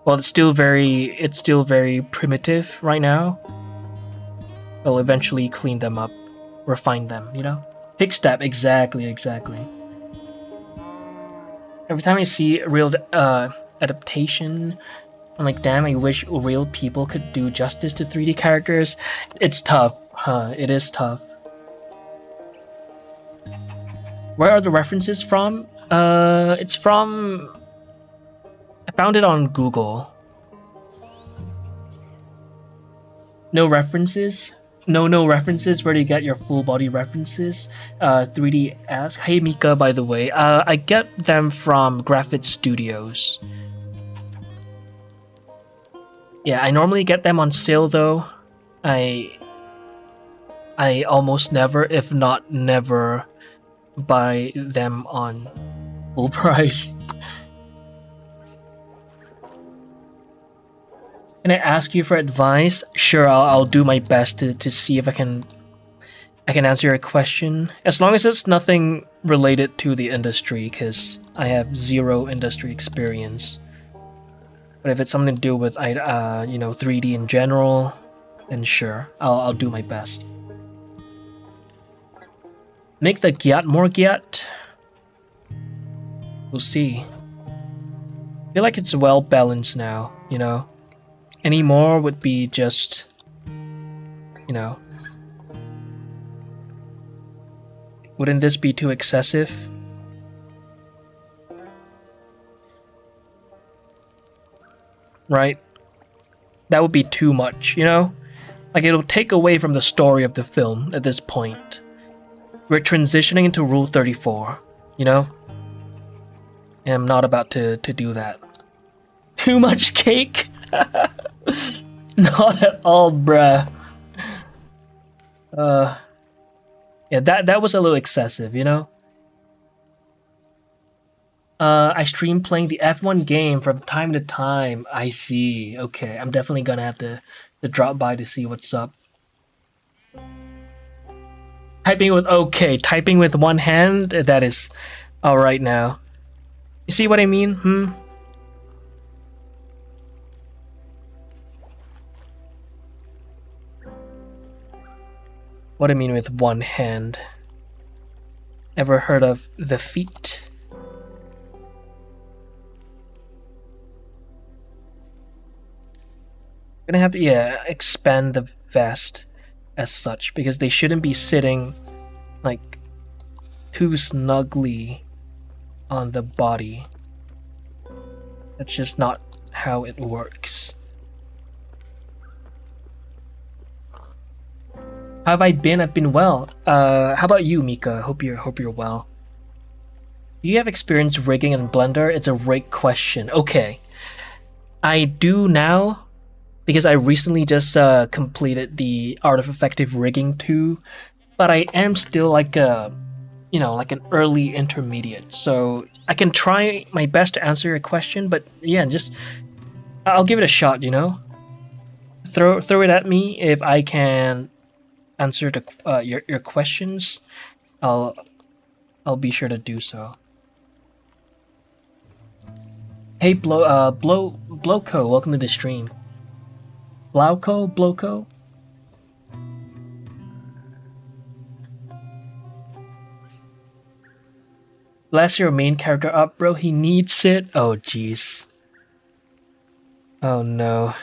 Well, it's still very primitive right now. We'll eventually clean them up, refine them, you know? Pick step, exactly. Every time I see a real adaptation, I'm like, damn, I wish real people could do justice to 3D characters. It's tough, huh? It is tough. Where are the references from? It's from... I found it on Google. No references? No references? Where do you get your full body references? 3D ask. Hey Mika, by the way. I get them from Graphic Studios. Yeah, I normally get them on sale though. I almost never, if not never, buy them on full price. Can I ask you for advice? Sure, I'll do my best to see if I can answer your question. As long as it's nothing related to the industry, because I have zero industry experience. But if it's something to do with 3D in general, then sure, I'll do my best. Make the gyat more gyat. We'll see. I feel like it's well balanced now, you know? Any more would be just, you know... Wouldn't this be too excessive? Right? That would be too much, you know? Like, it'll take away from the story of the film at this point. We're transitioning into Rule 34, you know? And I'm not about to do that. Too much cake? Not at all, bruh. Yeah, that was a little excessive, you know? I stream playing the F1 game from time to time. I see. Okay, I'm definitely gonna have to drop by to see what's up. Typing with one hand? That is alright now. You see what I mean? What I mean with one hand? Ever heard of the feet? Gonna have to expand the vest as such because they shouldn't be sitting like too snugly on the body. That's just not how it works. How have I been? I've been well. How about you, Mika? Hope you're well. Do you have experience rigging in Blender? It's a great question. Okay, I do now because I recently just completed the Art of Effective Rigging 2, but I am still like a, like an early intermediate. So I can try my best to answer your question, but yeah, just I'll give it a shot. Throw it at me if I can answer your questions. I'll be sure to do so. Hey Blowco, welcome to the stream. Blowco? Bless your main character up, bro. He needs it. Oh jeez. Oh no.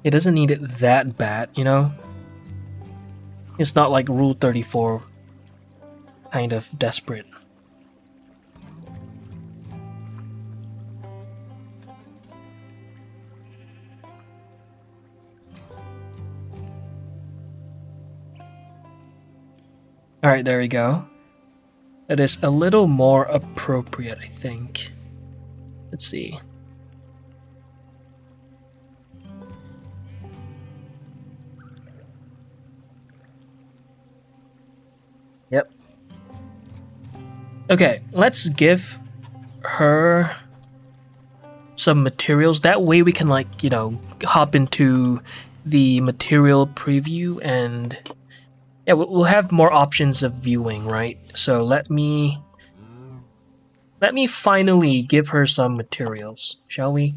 It doesn't need it that bad, It's not like Rule 34 kind of desperate. Alright, there we go. That is a little more appropriate, I think. Let's see. Yep. Okay, let's give her some materials. That way we can hop into the material preview and yeah, we'll have more options of viewing, right? So let me finally give her some materials, shall we?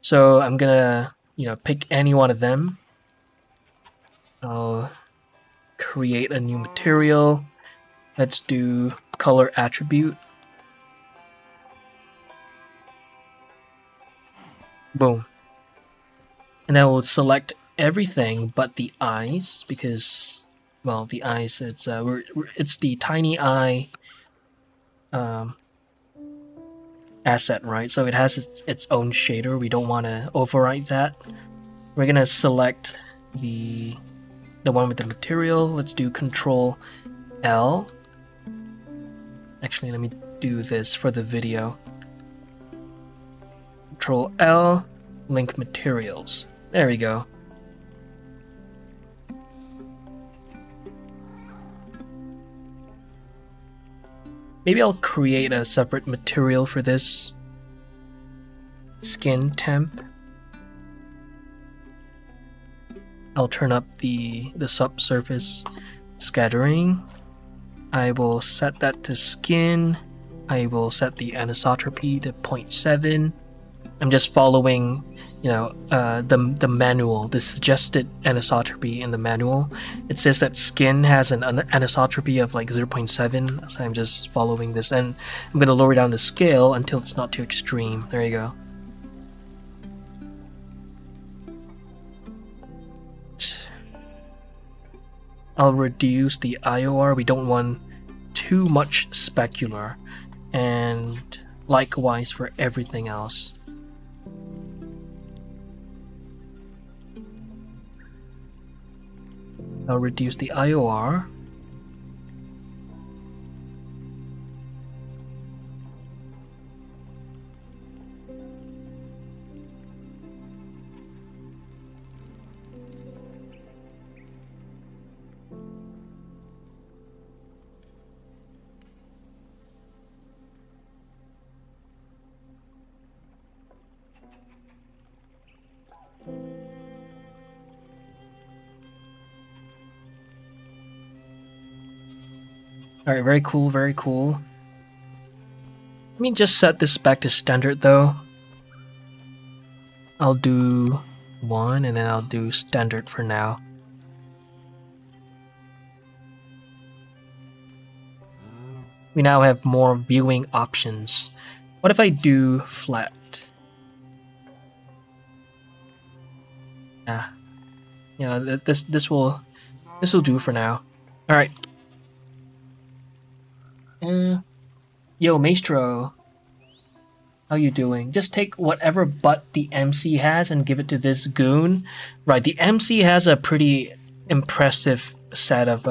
So I'm gonna, pick any one of them. I'll create a new material. Let's do color attribute. Boom. And then we'll select everything but the eyes because, well, the eyes, it's the tiny eye asset, right? So it has its own shader. We don't want to overwrite that. We're gonna select the one with the material. Let's do Control L. Actually, let me do this for the video. Control L, link materials. There we go. Maybe I'll create a separate material for this. Skin temp. I'll turn up the subsurface scattering. I will set that to skin. I will set the anisotropy to 0.7. I'm just following, the manual, the suggested anisotropy in the manual. It says that skin has an anisotropy of like 0.7, so I'm just following this, and I'm gonna lower down the scale until it's not too extreme. There you go. I'll reduce the IOR. We don't want too much specular, and likewise for everything else. I'll reduce the IOR. Alright, very cool, very cool. Let me just set this back to standard though. I'll do 1 and then I'll do standard for now. we now have more viewing options. What if I do flat? Yeah, this will do for now. All right. Yo, Maestro, how you doing? Just take whatever butt the MC has and give it to this goon. Right, the MC has a pretty impressive set of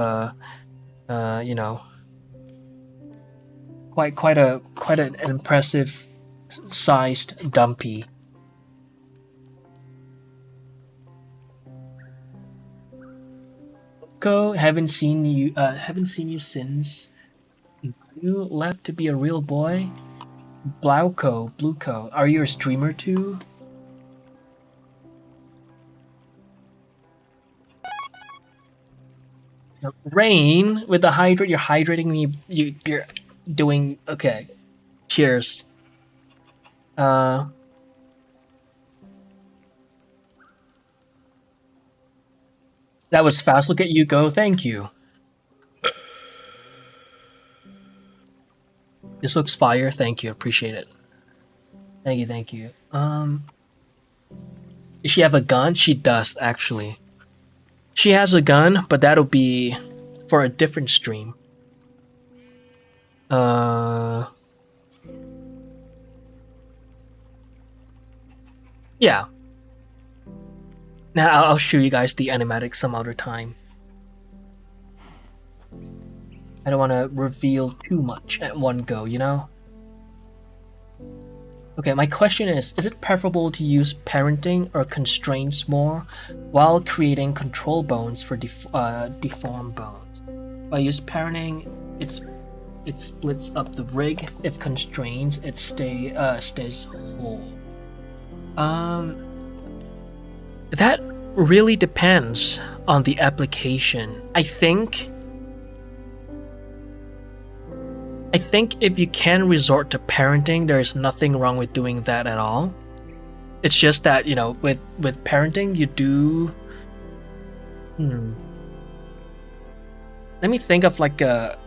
you know, quite an impressive sized dumpy. Go, haven't seen you since you left to be a real boy. Blueco, are you a streamer too? Rain, with the hydrate, you're hydrating me. You're doing okay. Cheers. That was fast. Look at you go. Thank you. This looks fire. Thank you. Appreciate it. Thank you. Does she have a gun? She does, actually. She has a gun, but that'll be for a different stream. Yeah. Now I'll show you guys the animatics some other time. I don't want to reveal too much at one go, you know? Okay, my question is it preferable to use parenting or constraints more while creating control bones for deformed bones? If I use parenting, it splits up the rig. If constraints, it stays whole. That really depends on the application. I think if you can resort to parenting, there's nothing wrong with doing that at all. It's just that, you know, with parenting, you do... Let me think of like a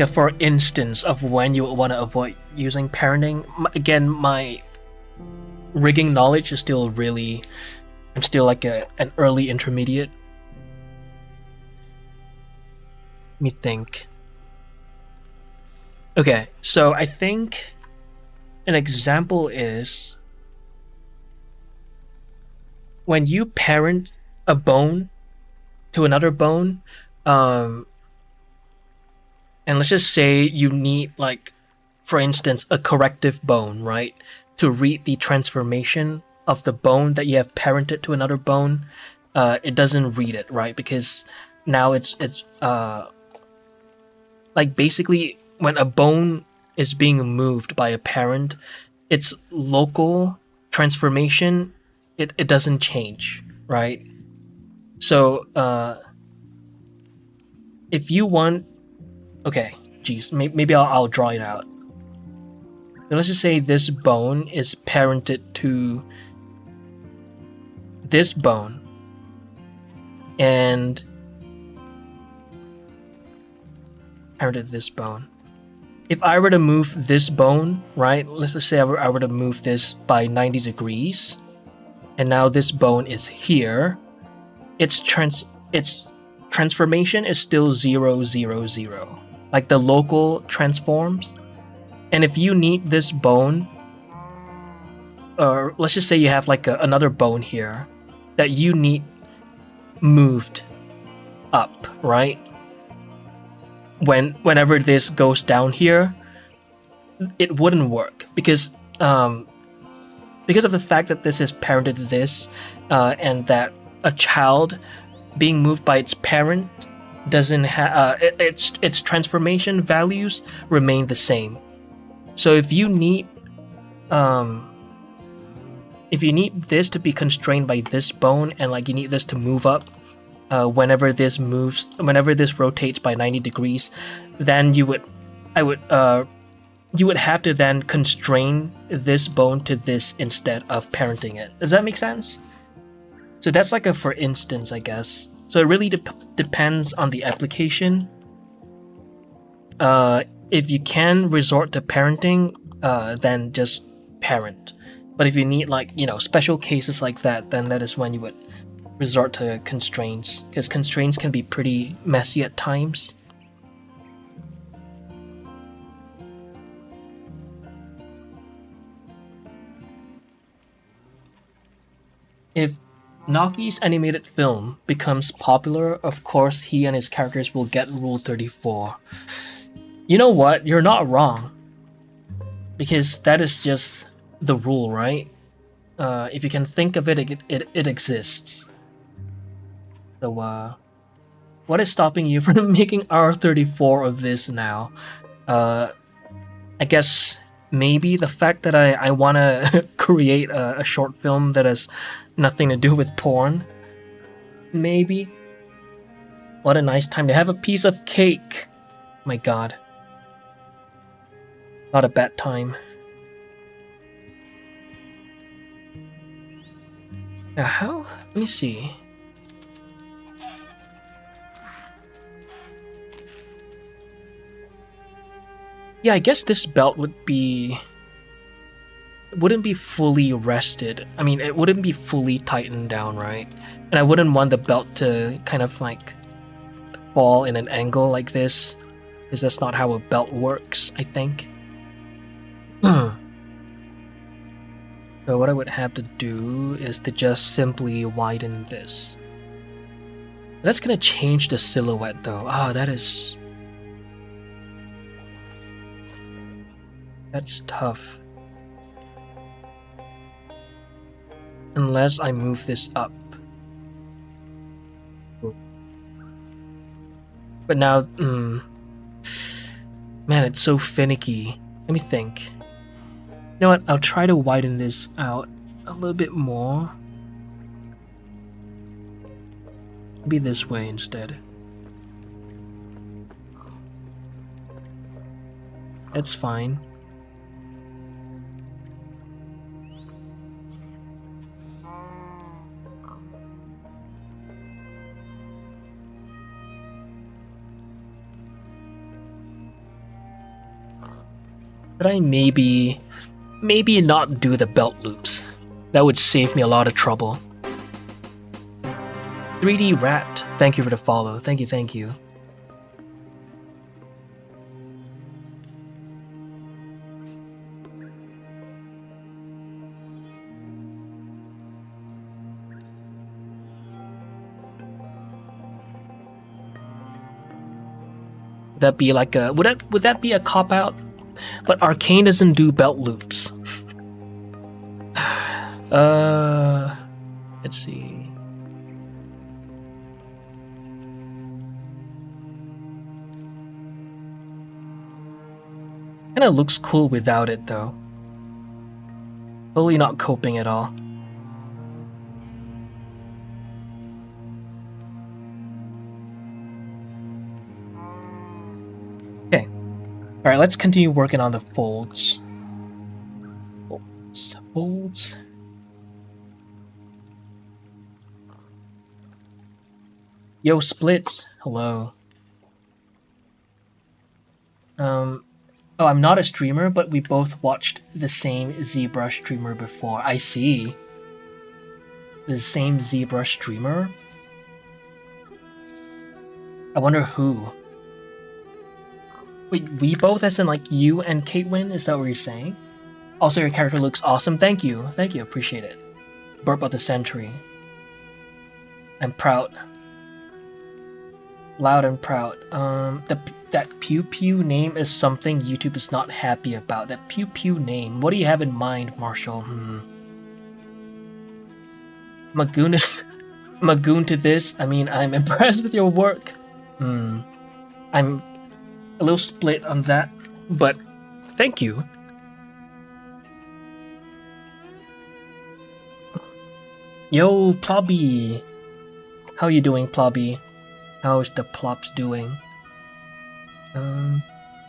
for instance of when you want to avoid using parenting. Again, my rigging knowledge is still really... I'm still like an early intermediate. Let me think. Okay, so I think an example is when you parent a bone to another bone, and let's just say you need, like, for instance, a corrective bone, right? To read the transformation of the bone that you have parented to another bone, it doesn't read it, right? Because now it's like basically when a bone is being moved by a parent, its local transformation, it doesn't change, right? So if you want, okay, geez, maybe I'll draw it out. So let's just say this bone is parented to this bone, and parented this bone. If I were to move this bone, right, let's just say I were to move this by 90 degrees, and now this bone is here, its transformation is still 0, 0, 0. Like the local transforms. And if you need this bone, or let's just say you have like another bone here that you need moved up, right? Whenever this goes down here, it wouldn't work because of the fact that this is parented to this, and that a child being moved by its parent doesn't have its transformation values remain the same. So if you need this to be constrained by this bone, and like you need this to move up whenever this rotates by 90 degrees, then you would have to then constrain this bone to this instead of parenting it. Does that make sense? So that's like a for instance, I guess. So it really depends on the application. if you can resort to parenting, then just parent. But if you need special cases like that, then that is when you would resort to constraints, because constraints can be pretty messy at times. If Nagi's animated film becomes popular, of course he and his characters will get Rule 34. You know what? You're not wrong. Because that is just the rule, right? If you can think of it, it exists. So, what is stopping you from making R34 of this now? I guess maybe the fact that I want to create a short film that has nothing to do with porn. Maybe. What a nice time to have a piece of cake. My god. Not a bad time. Now how? Let me see. Yeah, I guess this belt wouldn't be fully rested. I mean, it wouldn't be fully tightened down, right? And I wouldn't want the belt to kind of like fall in an angle like this, because that's not how a belt works, I think. So what I would have to do is to just simply widen this. That's gonna change the silhouette though. That's tough. Unless I move this up. But now, man, it's so finicky. Let me think. You know what? I'll try to widen this out a little bit more. Maybe this way instead. That's fine. Could I maybe not do the belt loops? That would save me a lot of trouble. 3D Rat, thank you for the follow. Thank you. Would that be like a would that be a cop out? But Arcane doesn't do belt loops. Let's see. Kinda looks cool without it though. Totally not coping at all. Okay. Alright, let's continue working on the folds. Folds. Yo, Splits. Hello. Oh, I'm not a streamer, but we both watched the same ZBrush streamer before. I see. The same ZBrush streamer? I wonder who. Wait, we both as in like you and Katewin? Is that what you're saying? Also, your character looks awesome. Thank you, appreciate it. Burp of the century. I'm proud. Loud and proud. That Pew Pew name is something YouTube is not happy about. That Pew Pew name. What do you have in mind, Marshall? I'm a goon to this. I mean, I'm impressed with your work. I'm a little split on that, but thank you. Yo, Plobby. How you doing, Plobby? How's the plops doing?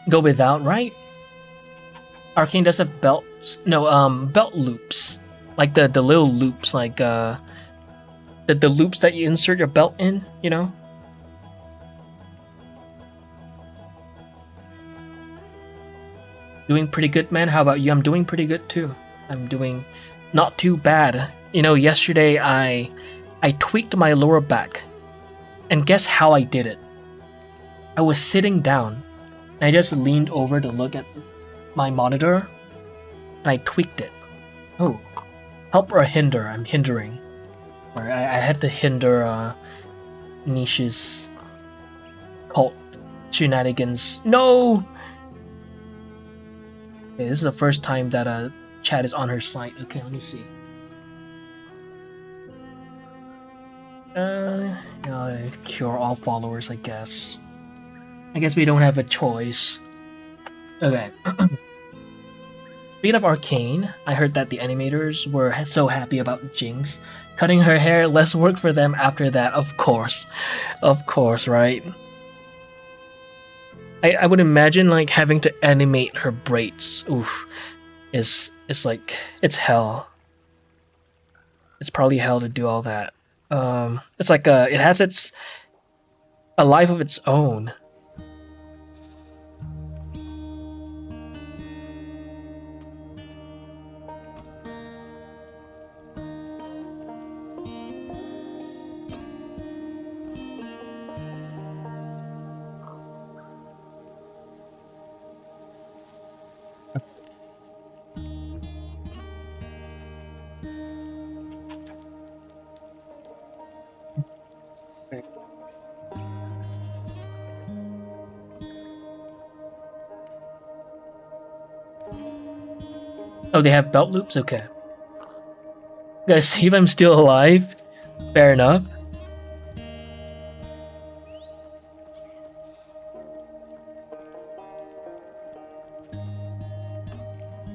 Go without, right? Arcane does have belts. No, belt loops. Like the little loops, like the loops that you insert your belt in, you know? Doing pretty good, man. How about you? I'm doing pretty good too. I'm doing not too bad. You know, yesterday I tweaked my lower back. And guess how I did it? I was sitting down and I just leaned over to look at my monitor and I tweaked it. Oh, help or hinder? I'm hindering. Or I had to hinder Nisha's cult shenanigans. No! Okay, this is the first time that Chad is on her site. Okay, let me see. You know, cure all followers, I guess. I guess we don't have a choice. Okay. Speaking of Arcane, I heard that the animators were so happy about Jinx. Cutting her hair, less work for them after that, of course. Of course, right? I would imagine like having to animate her braids. Oof. It's like, it's hell. It's probably hell to do all that. It's like it has a life of its own. Oh, they have belt loops? Okay. Guys, see if I'm still alive? Fair enough.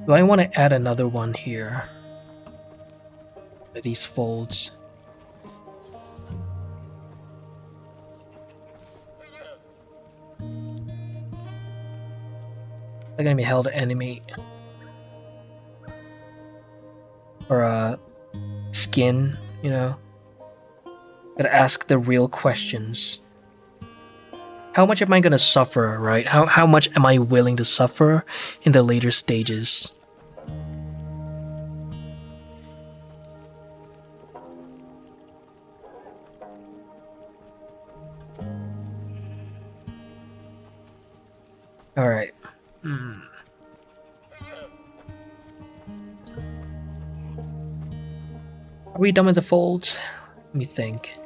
Do I want to add another one here? These folds. They're gonna be hell to animate. Or skin, you know. Gotta ask the real questions. How much am I gonna suffer, right? How much am I willing to suffer in the later stages? Alright. Are we done with the folds? Let me think.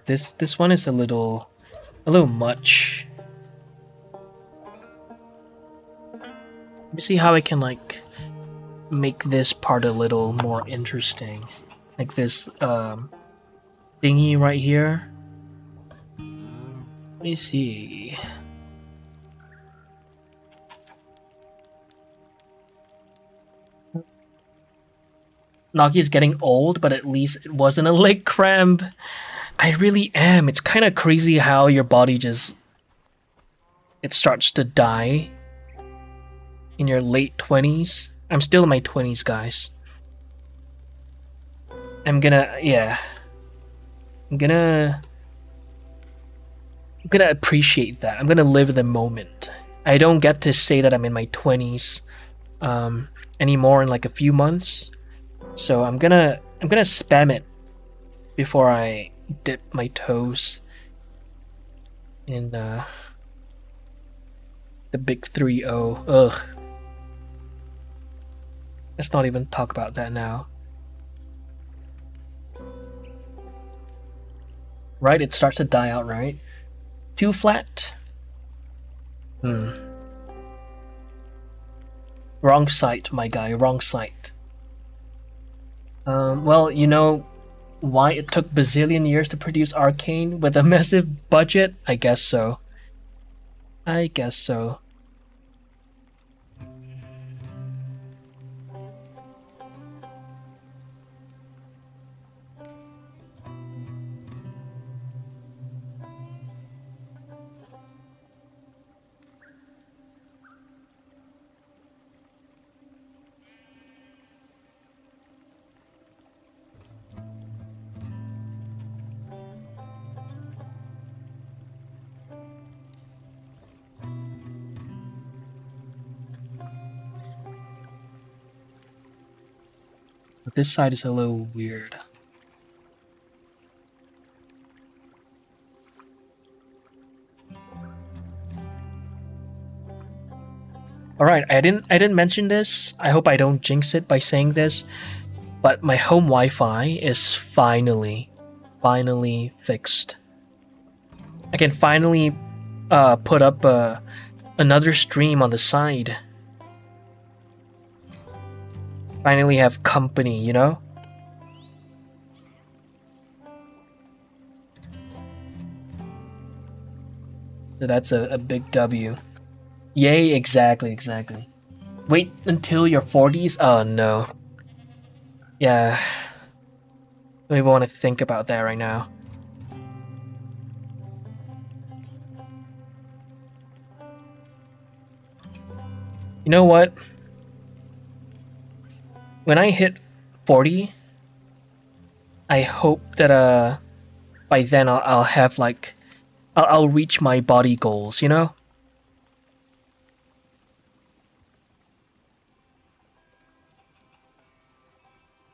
This one is a little much. Let me see how I can like make this part a little more interesting. Like this thingy right here. Let me see. Nagi's getting old, but at least it wasn't a leg cramp. I really am. It's kind of crazy how your body it starts to die in your late 20s. I'm still in my 20s, guys. I'm gonna appreciate that. I'm gonna live the moment. I don't get to say that I'm in my 20s anymore in like a few months. So I'm gonna spam it before I dip my toes in the big 3-0. Ugh. Let's not even talk about that now. Right, it starts to die out, right? Too flat? Wrong site, my guy, wrong site. Well, you know why it took bazillion years to produce Arcane with a massive budget? I guess so. I guess so. But this side is a little weird. Alright, I didn't mention this. I hope I don't jinx it by saying this. But my home Wi-Fi is finally fixed. I can finally put up another stream on the side. Finally have company, you know? So that's a big W. Yay, exactly. Wait until your 40s? Oh no. Yeah. Don't even want to think about that right now. You know what? When I hit 40, I hope that by then I'll have like I'll reach my body goals, you know?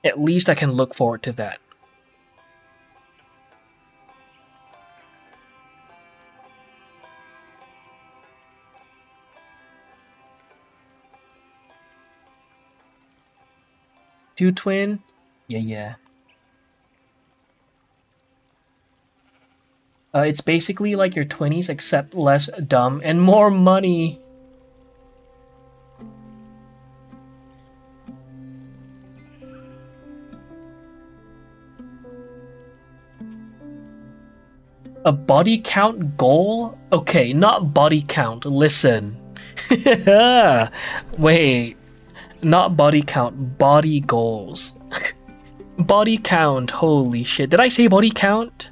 At least I can look forward to that. Two twin? Yeah. It's basically like your 20s except less dumb and more money. A body count goal? Okay, not body count, listen. Wait, not body count, body goals. Body count, holy shit. Did I say body count?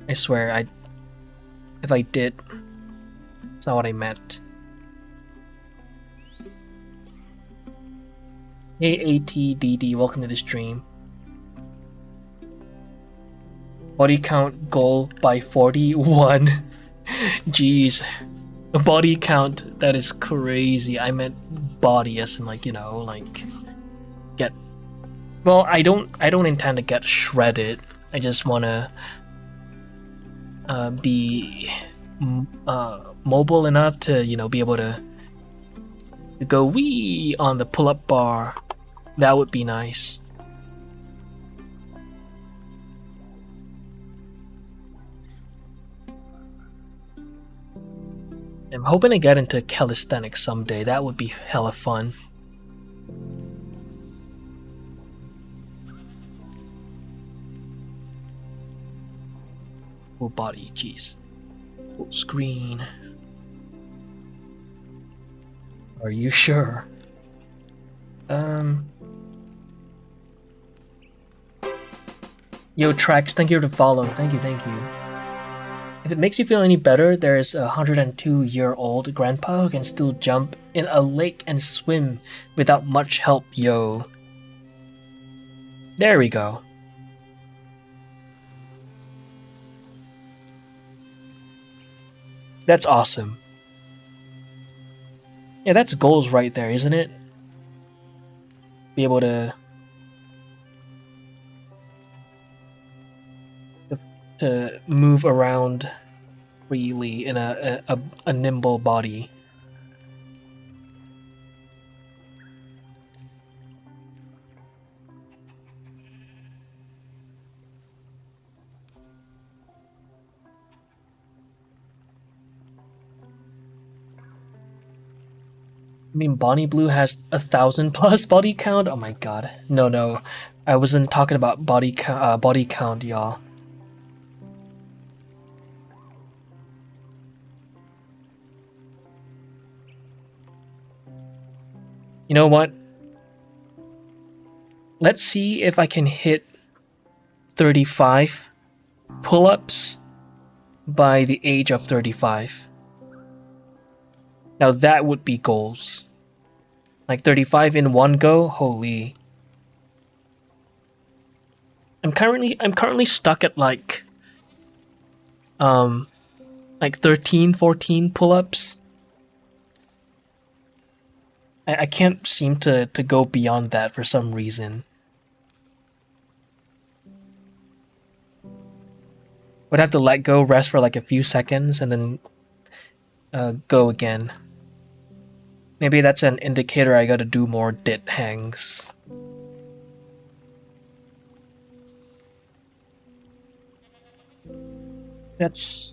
I swear, if I did, that's not what I meant. Hey ATDD, welcome to the stream. Body count goal by 41. Jeez. Body count, that is crazy. I meant body as in like, you know, like get well, I don't intend to get shredded. I just wanna be mobile enough to, you know, be able to go wee on the pull-up bar. That would be nice. I'm hoping to get into calisthenics someday. That would be hella fun. Full body, jeez. Full screen. Are you sure? Yo, Trax, thank you for the follow. Thank you. If it makes you feel any better, there is a 102-year-old grandpa who can still jump in a lake and swim without much help, yo. There we go. That's awesome. Yeah, that's goals right there, isn't it? Be able to move around freely in a nimble body. I mean, Bonnie Blue has 1,000+ body count? Oh my god. No. I wasn't talking about body count, y'all. You know what? Let's see if I can hit 35 pull-ups by the age of 35. Now that would be goals. Like 35 in one go? Holy. I'm currently stuck at like 13, 14 pull-ups. I can't seem to go beyond that for some reason. Would have to let go, rest for like a few seconds, and then go again. Maybe that's an indicator I gotta do more dit hangs. That's...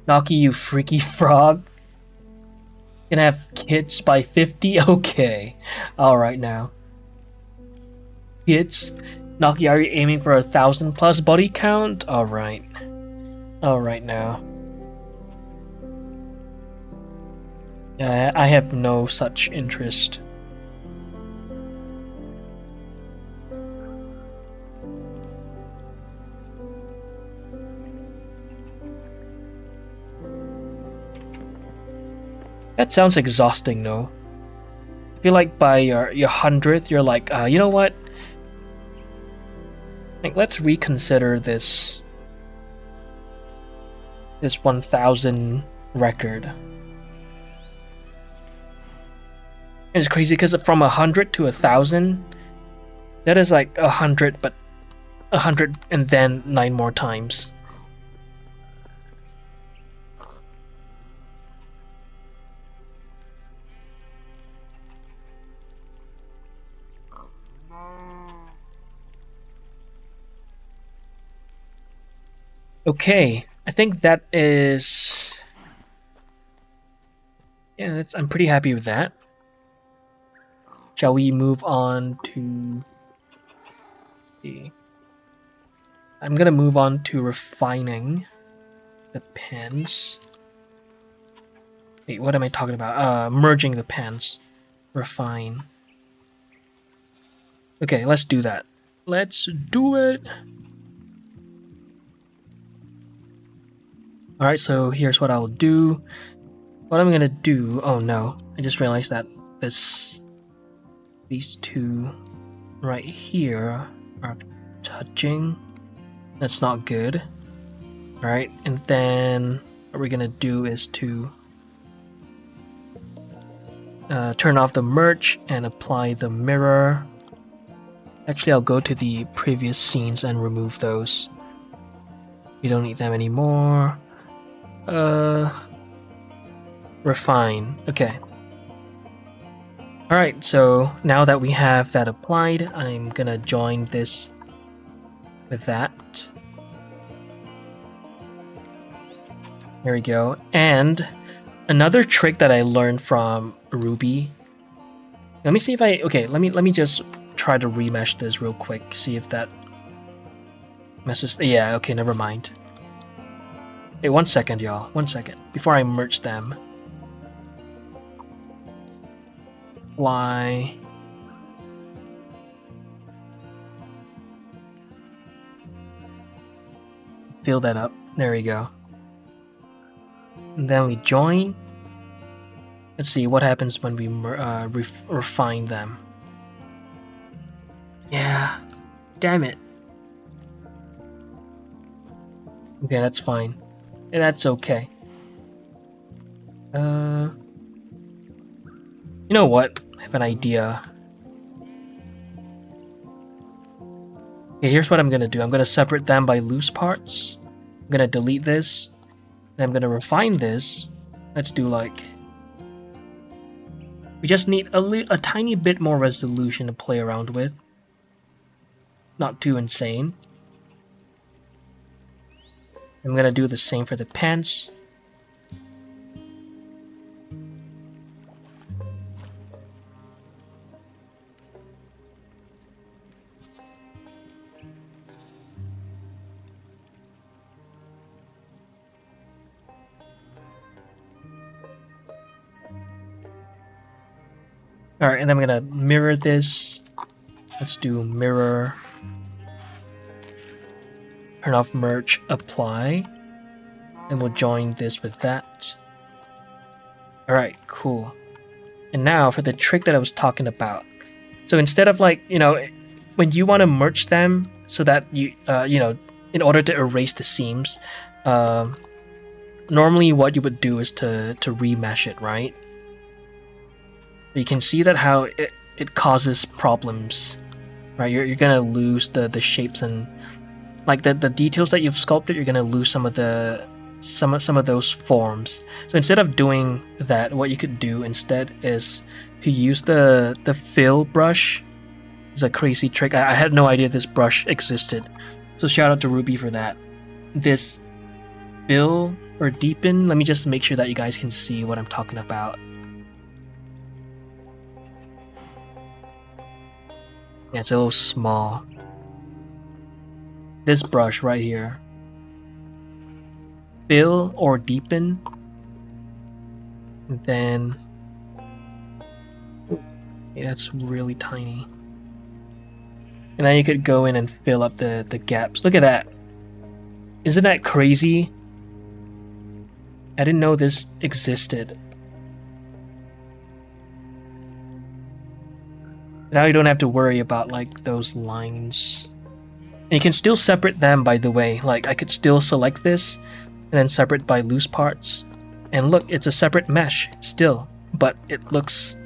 Naki, you freaky frog. Gonna have kids by 50? Okay. Alright now. Kids? Naki, are you aiming for 1,000 plus body count? Alright. Alright now. I have no such interest. That sounds exhausting, though. I feel like by your 100th, you're like, you know what? Like, let's reconsider this 1,000 record. It's crazy because from 100 to 1,000, that is like 100, but 100 and then 9 more times. Okay, I think that is... Yeah, I'm pretty happy with that. Shall we move on to... I'm gonna move on to refining the pens. Wait, what am I talking about? Merging the pens. Refine. Okay, let's do that. Let's do it! Alright, so here's what I'll do. What I'm gonna do... Oh no, I just realized that these two right here are touching. That's not good. Alright, and then what we're gonna do is to turn off the merge and apply the mirror. Actually, I'll go to the previous scenes and remove those. We don't need them anymore. Refine. Okay. Alright, so now that we have that applied, I'm gonna join this with that. There we go. And another trick that I learned from Ruby. Let me see if okay, let me just try to remesh this real quick, see if that messes... Yeah, okay, never mind. Hey, 1 second, y'all. 1 second. Before I merge them. Fly. Fill that up. There we go. And then we join. Let's see what happens when we refine them. Yeah. Damn it. Okay, that's fine. And that's okay. You know what? I have an idea. Okay, here's what I'm gonna do. I'm gonna separate them by loose parts. I'm gonna delete this. Then I'm gonna refine this. Let's do like... We just need a tiny bit more resolution to play around with. Not too insane. I'm gonna do the same for the pants. Alright, and I'm gonna mirror this. Let's do mirror. Turn off merge, apply. And we'll join this with that. Alright, cool. And now for the trick that I was talking about. So instead of like, you know, when you want to merge them, so that you in order to erase the seams, normally what you would do is to remesh it, right? You can see that how it causes problems, right? You're gonna lose the shapes and like the details that you've sculpted. You're gonna lose some of those forms. So instead of doing that, what you could do instead is to use the fill brush. It's a crazy trick. I had no idea this brush existed, so shout out to Ruby for that. This fill or deepen, let me just make sure that you guys can see what I'm talking about. Yeah, it's a little small. This brush right here, fill or deepen, and then yeah, that's really tiny. And then you could go in and fill up the gaps. Look at that. Isn't that crazy? I didn't know this existed. Now you don't have to worry about like those lines. And you can still separate them, by the way. Like I could still select this and then separate by loose parts. And look, it's a separate mesh still, but it looks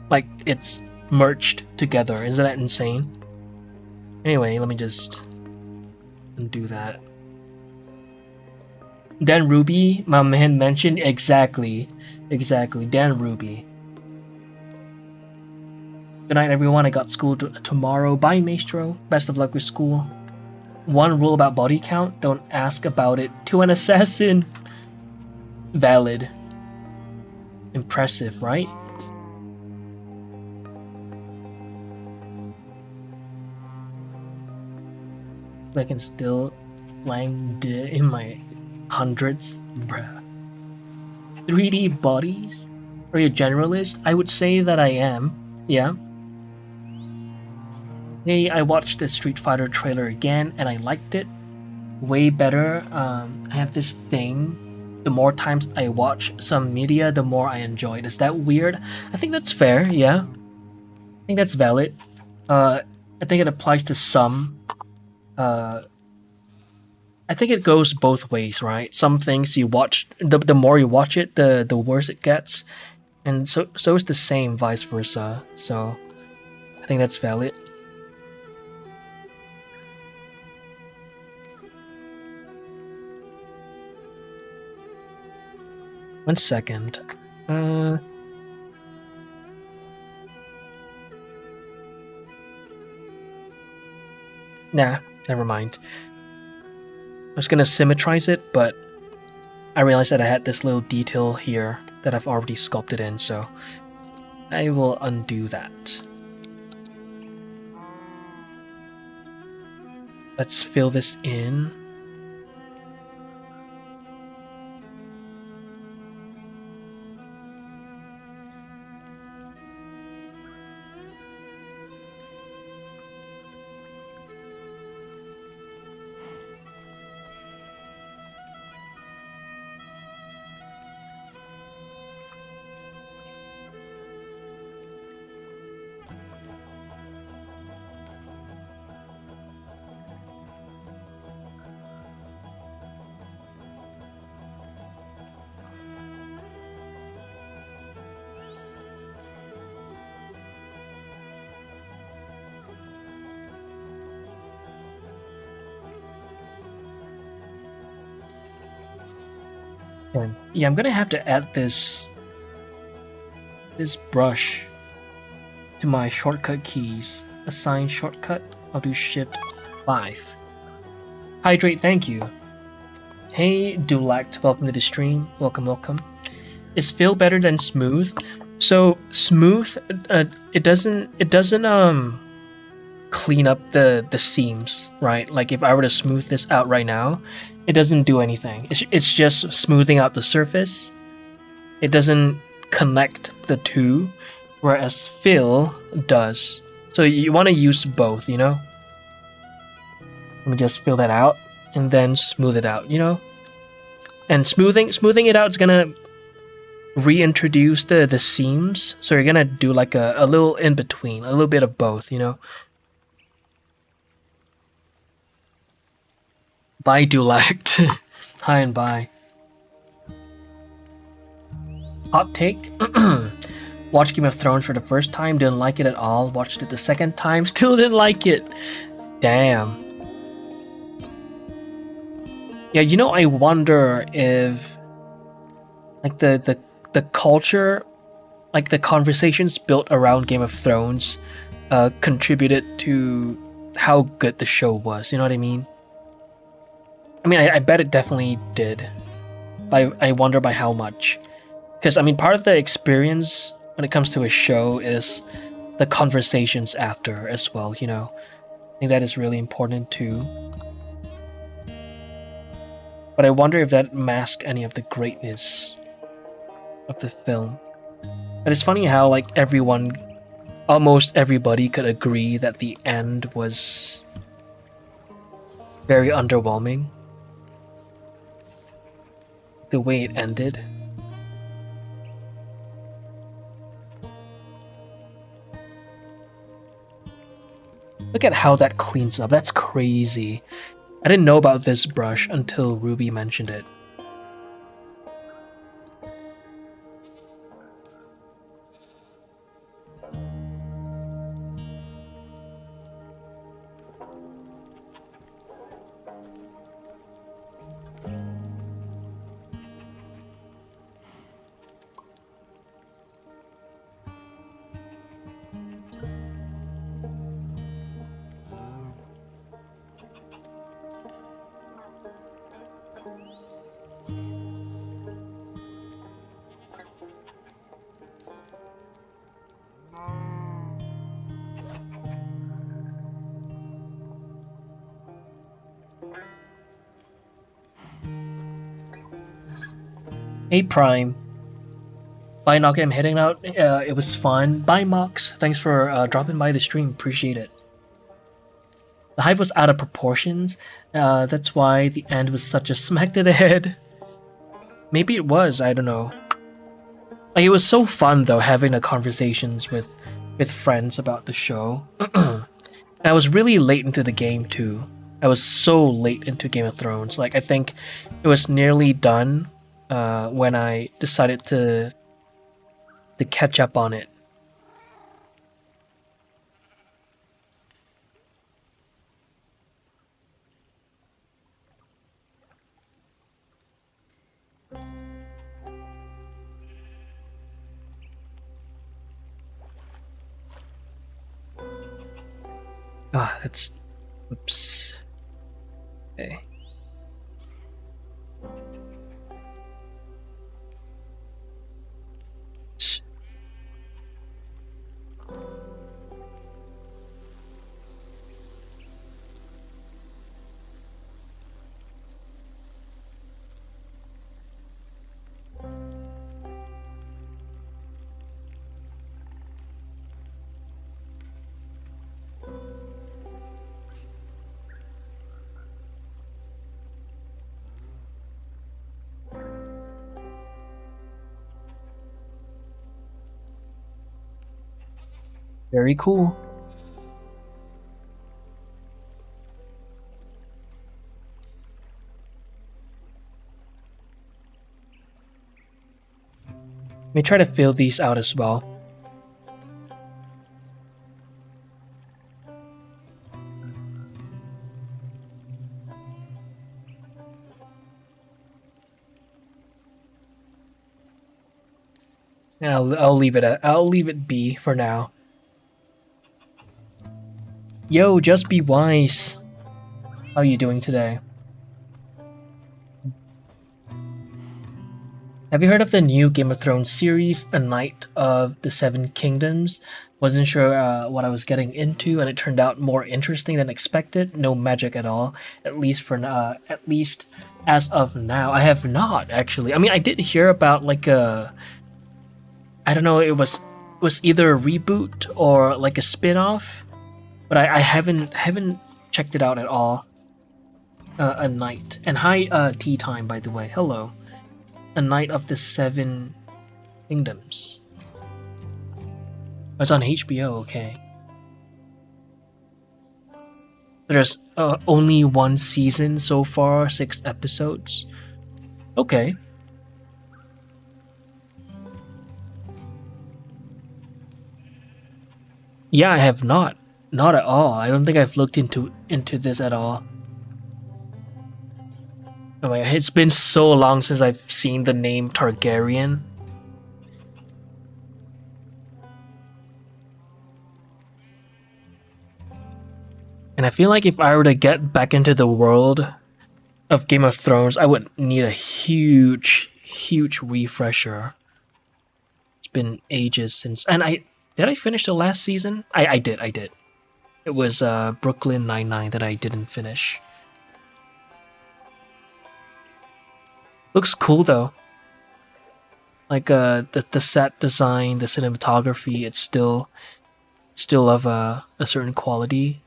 like it's merged together. Isn't that insane? Anyway, let me just undo that. Dan Ruby, my man mentioned exactly. Dan Ruby. Good night, everyone. I got school tomorrow. Bye, Maestro. Best of luck with school. One rule about body count: don't ask about it to an assassin. Valid. Impressive, right? I can still land in my hundreds, bruh. 3D bodies? Are you a generalist? I would say that I am, yeah. Hey, I watched the Street Fighter trailer again and I liked it. Way better. I have this thing. The more times I watch some media, the more I enjoy it. Is that weird? I think that's fair, yeah. I think that's valid. I think it applies to some. I think it goes both ways, right? Some things you watch, the more you watch it, the worse it gets, and so is the same, vice versa. So I think that's valid. One second. Nah, never mind. I was gonna symmetrize it, but I realized that I had this little detail here that I've already sculpted in, so I will undo that. Let's fill this in. And yeah, I'm gonna have to add this brush to my shortcut keys. Assign shortcut. I'll do Shift 5. Hydrate, thank you. Hey, Dulact, welcome to the stream. Welcome. Is fill better than smooth? So smooth, it doesn't clean up the seams, right? Like if I were to smooth this out right now, it doesn't do anything. It's just smoothing out the surface. It doesn't connect the two, whereas fill does. So you want to use both, you know? Let me just fill that out and then smooth it out, you know? And smoothing it out is gonna reintroduce the seams. So you're gonna do like a little in between, a little bit of both, you know? Bye, Dulact. Hi and bye. Hot take. Watched Game of Thrones for the first time, didn't like it at all. Watched it the second time, still didn't like it. Damn. Yeah, you know, I wonder if like the culture, like the conversations built around Game of Thrones, contributed to how good the show was. You know what I mean? I mean, I bet it definitely did. But I wonder by how much. Because, I mean, part of the experience when it comes to a show is the conversations after as well, you know? I think that is really important too. But I wonder if that masks any of the greatness of the film. And it's funny how, like, almost everybody could agree that the end was very underwhelming. The way it ended. Look at how that cleans up. That's crazy. I didn't know about this brush until Ruby mentioned it. Hey Prime. Bye Nokia, I'm heading out. It was fun. Bye Mox. Thanks for dropping by the stream. Appreciate it. The hype was out of proportions. That's why the end was such a smack to the head. Maybe it was, I don't know. Like, it was so fun though, having the conversations with friends about the show. And I was really late into the game too. I was so late into Game of Thrones. Like, I think it was nearly done when I decided to catch up on it. Ah, that's... Oops. Okay. Very cool. Let me try to fill these out as well. I'll leave it be for now. Yo, just be wise. How are you doing today? Have you heard of the new Game of Thrones series, A Knight of the Seven Kingdoms? Wasn't sure what I was getting into, and it turned out more interesting than expected. No magic at all, at least as of now. I have not actually. I mean, I did hear about like a, I don't know, it was either a reboot or like a spin-off, but I haven't checked it out at all. A Knight, and hi tea time, by the way. Hello. A Knight of the Seven Kingdoms. It's on HBO, okay. There's only one season so far, 6 episodes. Okay. Yeah, I have not. Not at all. I don't think I've looked into this at all. Oh my god, it's been so long since I've seen the name Targaryen. And I feel like if I were to get back into the world of Game of Thrones, I would need a huge refresher. It's been ages since, and did I finish the last season? I did. It was Brooklyn Nine-Nine that I didn't finish. Looks cool though. Like the set design, the cinematography, it's still of a certain quality.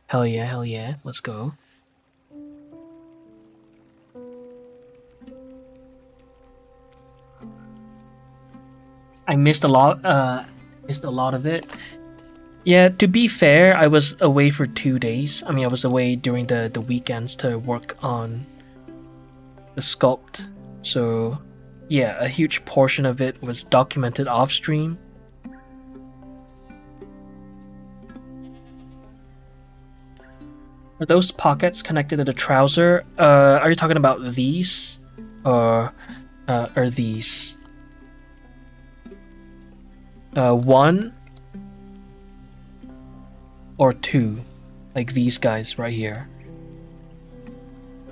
Hell yeah, let's go. I missed a lot of it. Yeah, to be fair, I was away for 2 days. I mean, I was away during the weekends to work on the Sculpt. So, yeah, a huge portion of it was documented off stream. Are those pockets connected to the trouser? Are you talking about these? Or are these? One or two, like these guys right here.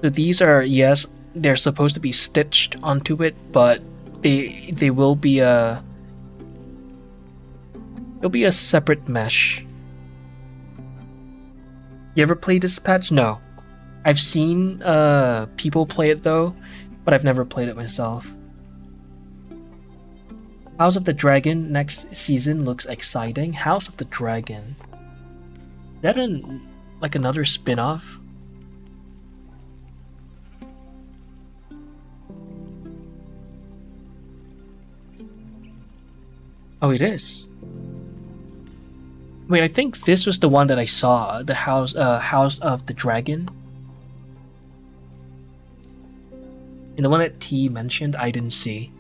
So these are, yes, they're supposed to be stitched onto it, but they will be a it'll be a separate mesh. You ever played this patch? No. I've seen people play it though, but I've never played it myself. House of the Dragon next season looks exciting. House of the Dragon. Is that like another spin-off? Oh, it is. Wait, I think this was the one that I saw. The House of the Dragon. And the one that T mentioned, I didn't see.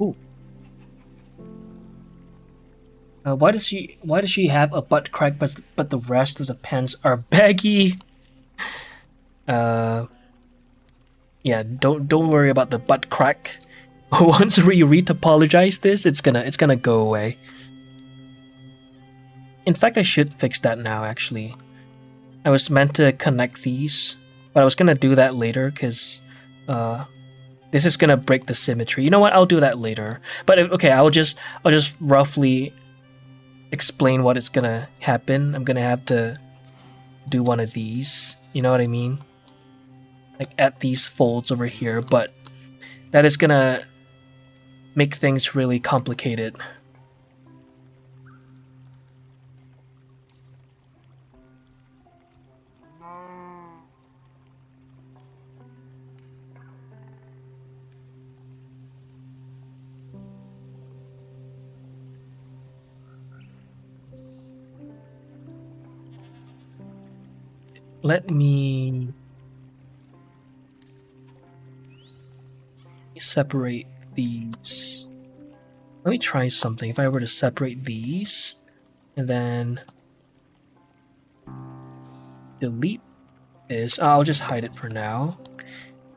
Ooh. Why does she have a butt crack, but the rest of the pants are baggy? Yeah, don't worry about the butt crack. Once we retopologize this, it's gonna go away. In fact, I should fix that now. Actually, I was meant to connect these, but I was gonna do that later because this is gonna break the symmetry. You know what? I'll do that later. But okay, I'll just roughly explain what is gonna happen. I'm gonna have to do one of these. You know what I mean? Like at these folds over here, but that is gonna make things really complicated. Let me separate these. Let me try something. If I were to separate these and then delete this, I'll just hide it for now.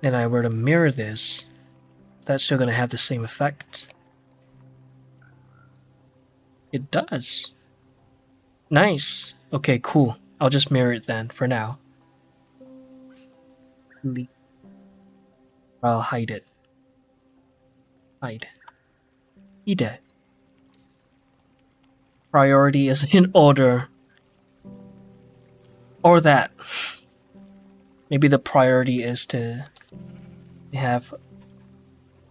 Then I were to mirror this, that's still gonna have the same effect. It does. Nice. Okay, cool. I'll just mirror it then for now. I'll hide it. Hide. Eat it. Priority is in order. Or that. Maybe the priority is to have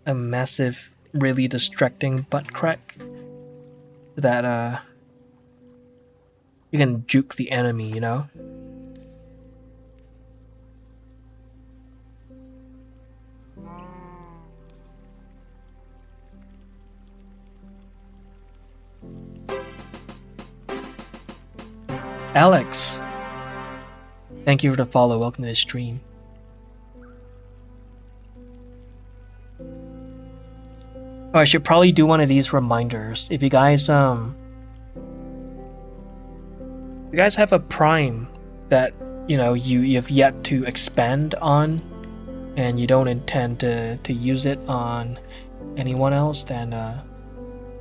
a massive, really distracting butt crack that you can juke the enemy, you know? Alex, thank you for the follow. Welcome to the stream. Oh, I should probably do one of these reminders. If you guys have a Prime that you have yet to expand on, and you don't intend to use it on anyone else, then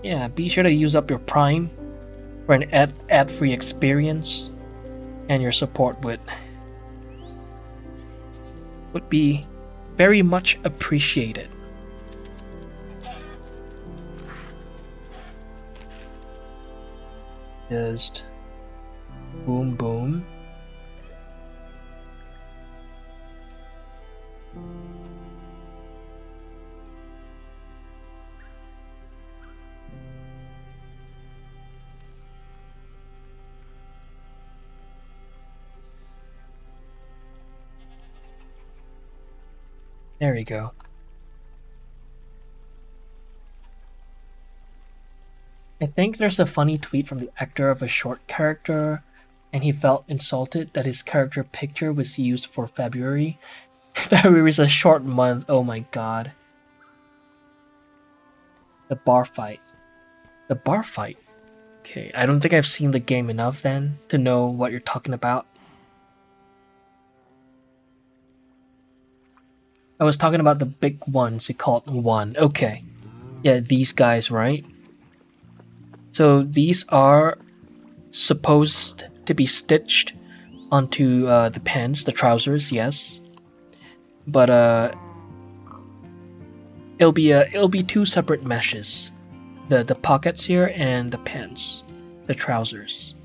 yeah, be sure to use up your Prime for an ad-free experience, and your support would be very much appreciated. Just boom boom. There we go. I think there's a funny tweet from the actor of a short character, and he felt insulted that his character picture was used for February. February is a short month, oh my god. The bar fight. The bar fight? Okay, I don't think I've seen the game enough then to know what you're talking about. I was talking about the big ones, you called one. Okay. Yeah, these guys, right? So these are supposed to be stitched onto the pants, the trousers, yes. But it'll be two separate meshes. The pockets here and the pants, the trousers.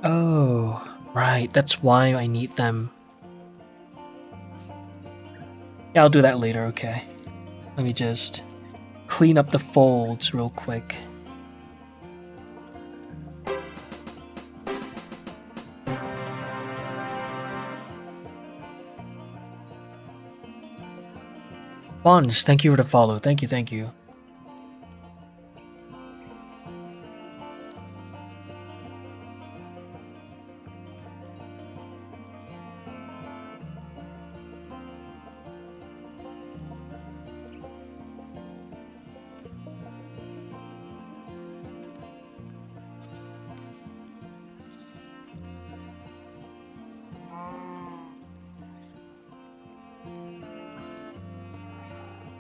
Oh, right, that's why I need them. Yeah, I'll do that later, okay. Let me just clean up the folds real quick. Bonds, thank you for the follow. Thank you, thank you.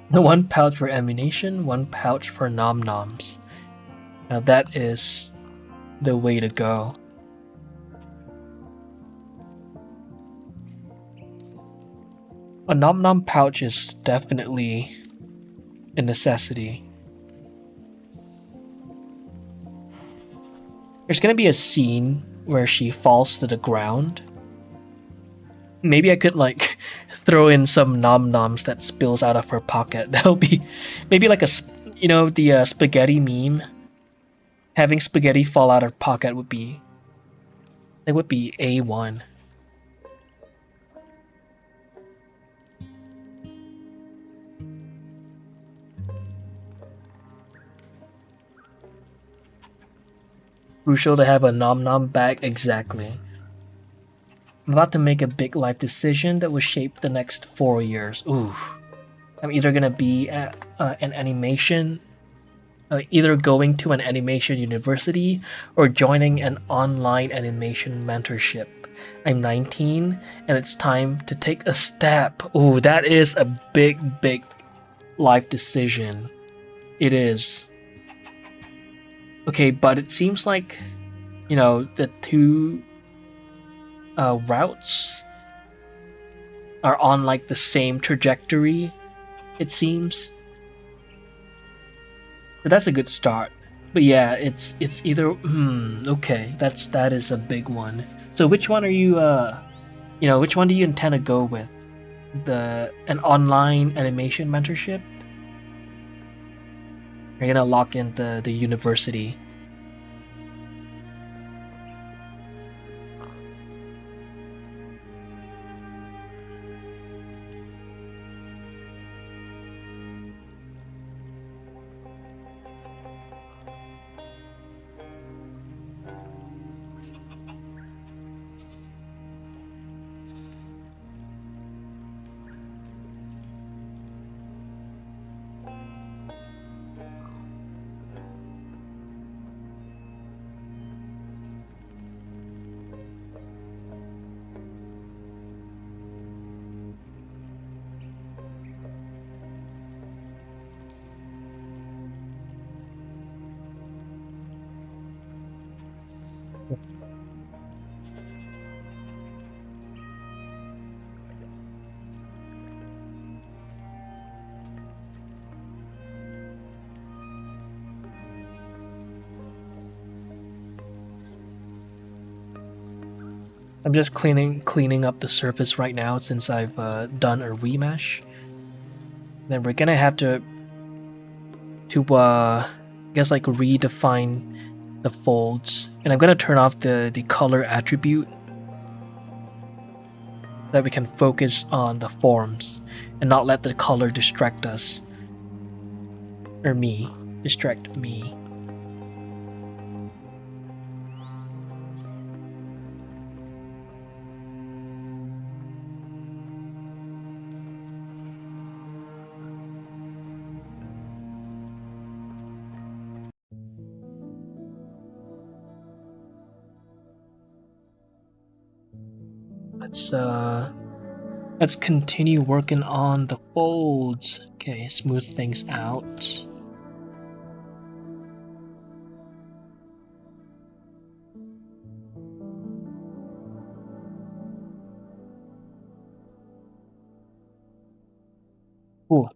One pouch for ammunition, one pouch for nom-noms. Now that is the way to go. A nom-nom pouch is definitely a necessity. There's gonna be a scene where she falls to the ground. Maybe I could like throw in some nom-noms that spills out of her pocket. That'll be maybe like the spaghetti meme. Having spaghetti fall out of her pocket would be A1. Crucial to have a nom-nom bag, exactly. I'm about to make a big life decision that will shape the next 4 years. Ooh. I'm either gonna be at an animation, either going to an animation university or joining an online animation mentorship. I'm 19 and it's time to take a step. Ooh, that is a big life decision. It is. Okay, but it seems like, the two routes are on like the same trajectory, it seems. So that's a good start. But yeah, it's either okay, that is a big one. So which one are you which one do you intend to go with? An online animation mentorship? You're gonna lock in the university. I'm just cleaning up the surface right now since I've done a remesh. Then we're gonna have to I guess like redefine the folds, and I'm gonna turn off the color attribute so that we can focus on the forms and not let the color distract us, or distract me. Let's continue working on the folds. Okay, smooth things out. Cool.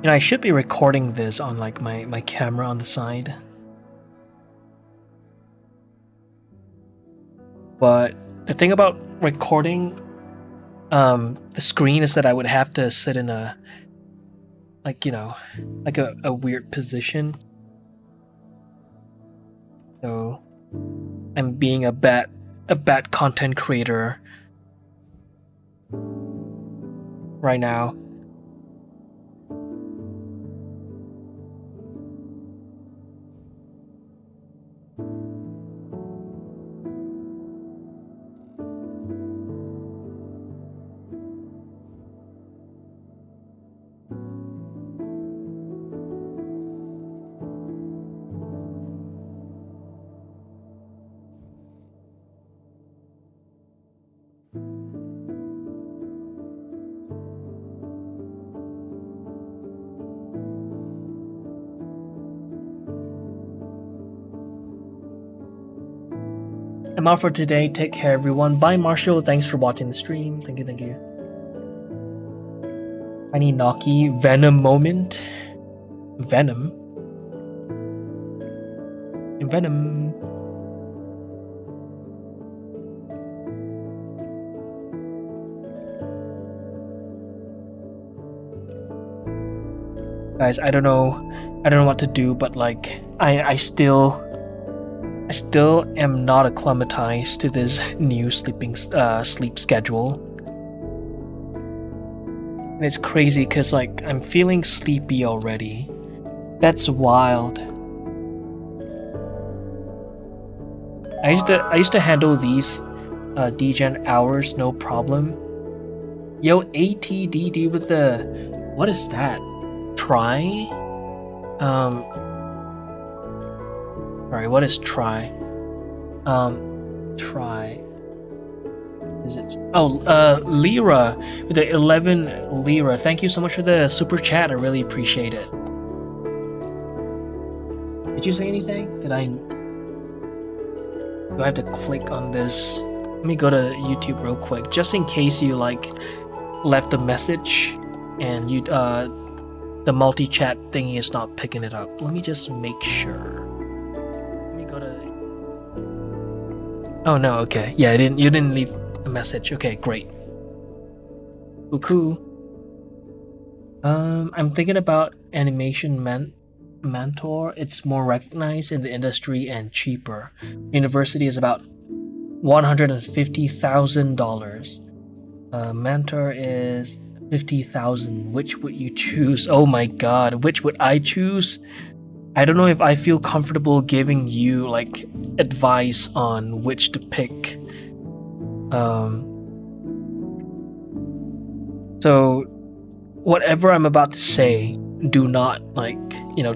You know, I should be recording this on like my camera on the side. But the thing about recording the screen is that I would have to sit in a a weird position. So I'm being a bad content creator right now. I'm out for today. Take care, everyone. Bye, Marshall. Thanks for watching the stream. Thank you. Tiny Noki Venom moment. Venom. Guys, I don't know what to do, but like I still am not acclimatized to this new sleep schedule. And it's crazy because like I'm feeling sleepy already. That's wild. I used to handle these degen hours no problem. Yo, ATDD with the, what is that? Try? Sorry, what is try? Try. Is it? Oh, Lira with the 11 Lira. Thank you so much for the super chat. I really appreciate it. Did you say anything? Do I have to click on this? Let me go to YouTube real quick, just in case you like left a message and you the multi-chat thingy is not picking it up. Let me just make sure. Let me go to. Oh no, okay. Yeah, you didn't leave a message. Okay, great. Cool. I'm thinking about animation mentor. It's more recognized in the industry and cheaper. University is about $150,000. Mentor is 50,000. Which would you choose? Oh my god, which would I choose? I don't know if I feel comfortable giving you like advice on which to pick. So whatever I'm about to say, do not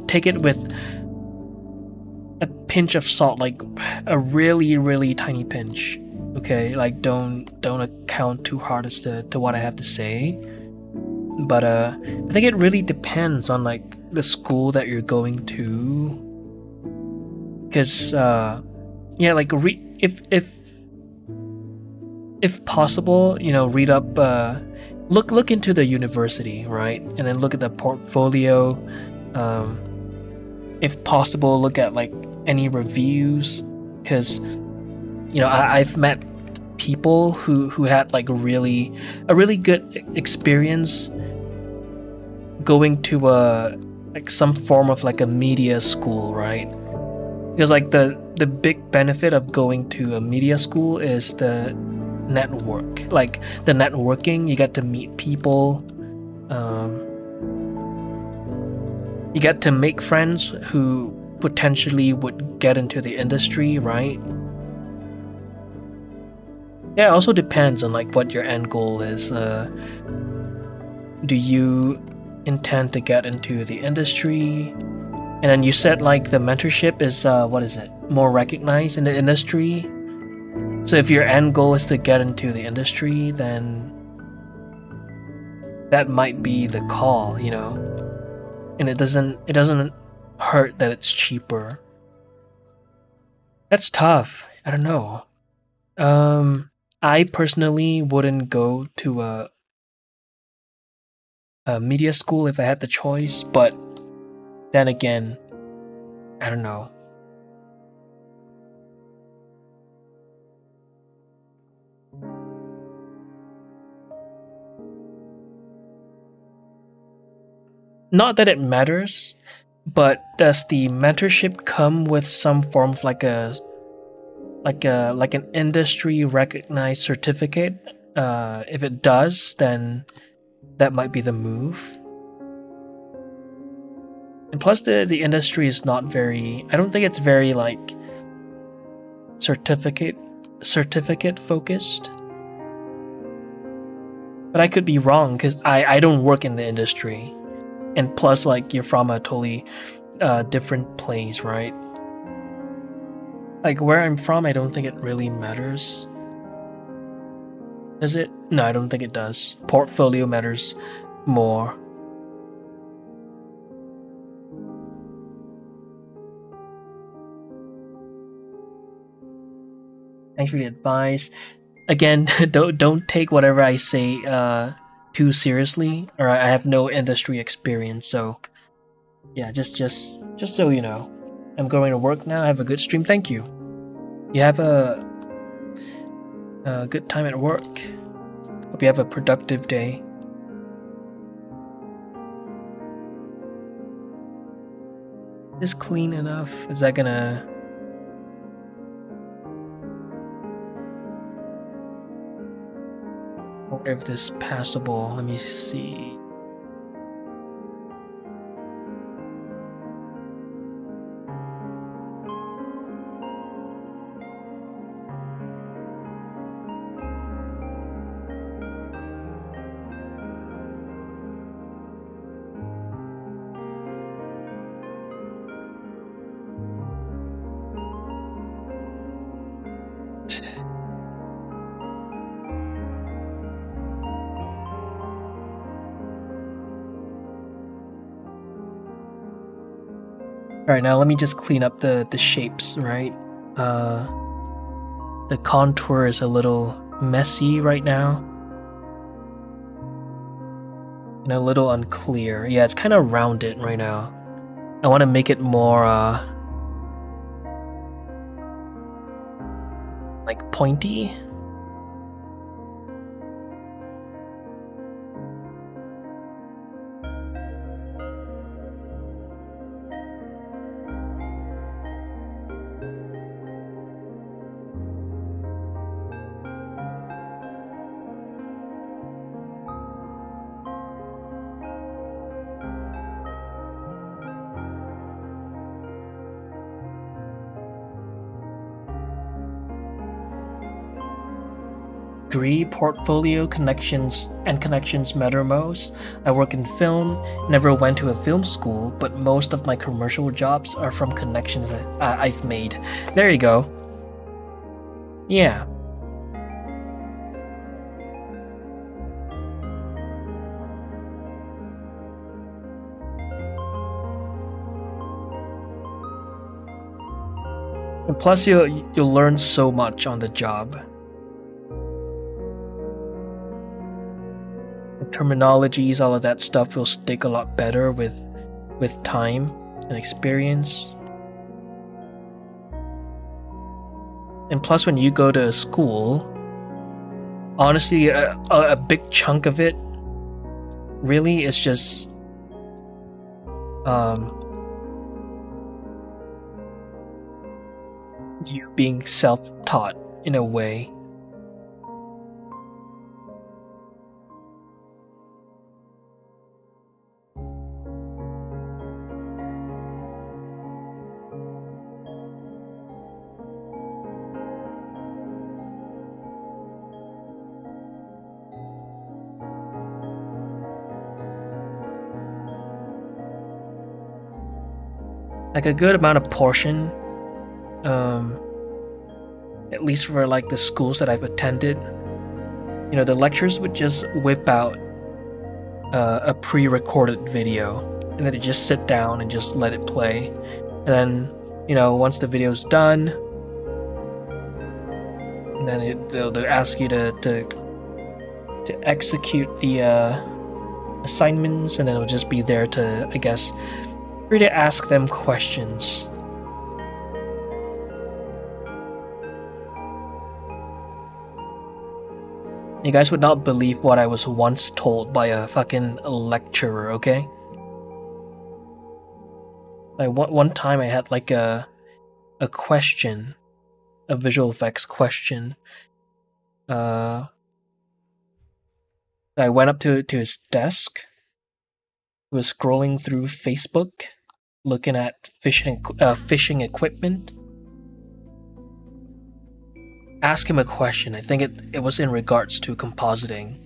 take it with a pinch of salt, like a really, really tiny pinch. Okay, like don't account too hard as to what I have to say. But I think it really depends on like the school that you're going to, because yeah, like if possible, read up, look into the university, right, and then look at the portfolio. If possible, look at like any reviews, because I've met people who had like a really good experience going to like some form of like a media school, right? Because like the big benefit of going to a media school is the network, like the networking. You get to meet people, you get to make friends who potentially would get into the industry, right? Yeah, it also depends on like what your end goal is. Do you intend to get into the industry? And then you said like the mentorship is what is it? More recognized in the industry. So if your end goal is to get into the industry, then that might be the call, And it doesn't hurt that it's cheaper. That's tough. I don't know. I personally wouldn't go to a media school if I had the choice, but then again, I don't know. Not that it matters, but does the mentorship come with some form of like an industry recognized certificate? If it does, then that might be the move. And plus the industry is not very, I don't think it's very like certificate focused. But I could be wrong because I don't work in the industry. And plus like you're from a totally different place, right? Like where I'm from, I don't think it really matters. Does it? No, I don't think it does. Portfolio matters more. Thanks for the advice. Again, don't take whatever I say too seriously, or I have no industry experience. So yeah, just so you know, I'm going to work now. Have a good stream. Thank you. You have a good time at work. Hope you have a productive day. Is clean enough? Is that gonna... Or if this is passable? Let me see. Alright, now let me just clean up the shapes, right? The contour is a little messy right now. And a little unclear. Yeah, it's kind of rounded right now. I want to make it more, like pointy. Agree, portfolio connections matter most. I work in film, never went to a film school, but most of my commercial jobs are from connections that I've made. There you go. Yeah. And plus, you'll learn so much on the job. The terminologies, all of that stuff will stick a lot better with time and experience. And plus, when you go to school, honestly, a big chunk of it really is just you being self-taught in a way. Like a good amount of portion, at least for like the schools that I've attended, you know, the lectures would just whip out a pre-recorded video, and then they just sit down and just let it play. And then, you know, once the video's done, and then they'll ask you to execute the assignments, and then it'll just be there to, I guess, free to ask them questions. You guys would not believe what I was once told by a fucking lecturer, okay? Like one time I had like a question, a visual effects question. I went up to his desk, was scrolling through Facebook, looking at fishing equipment. Ask him a question. I think it was in regards to compositing.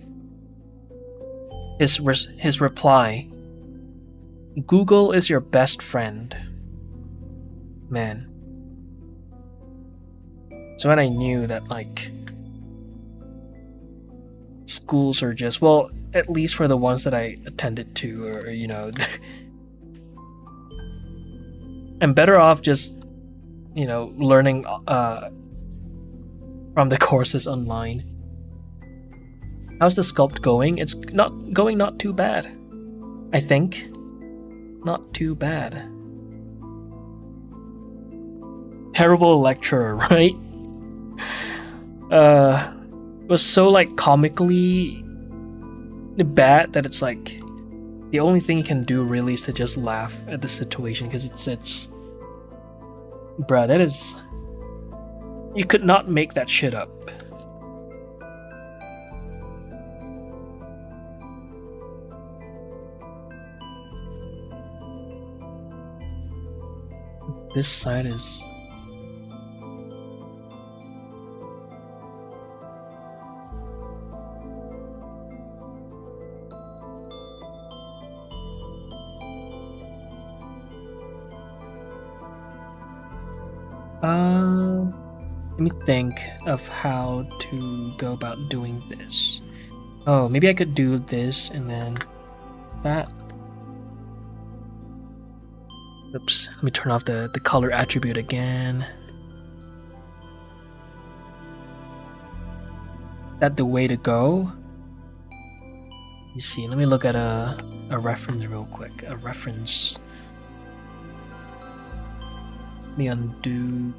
His reply: Google is your best friend. Man. So when I knew that, like, schools are just, well, at least for the ones that I attended to, or, you know, I'm better off just, you know, learning from the courses online. How's the sculpt going? It's not too bad. I think. Not too bad. Terrible lecturer, right? Was so like comically bad that it's like the only thing you can do really is to just laugh at the situation, because it's bruh, that is, you could not make that shit up. This side is let me think of how to go about doing this. Oh, maybe I could do this and then that. Oops, let me turn off the color attribute again. That the way to go? You see, let me look at a reference real quick. A reference. Let me undo.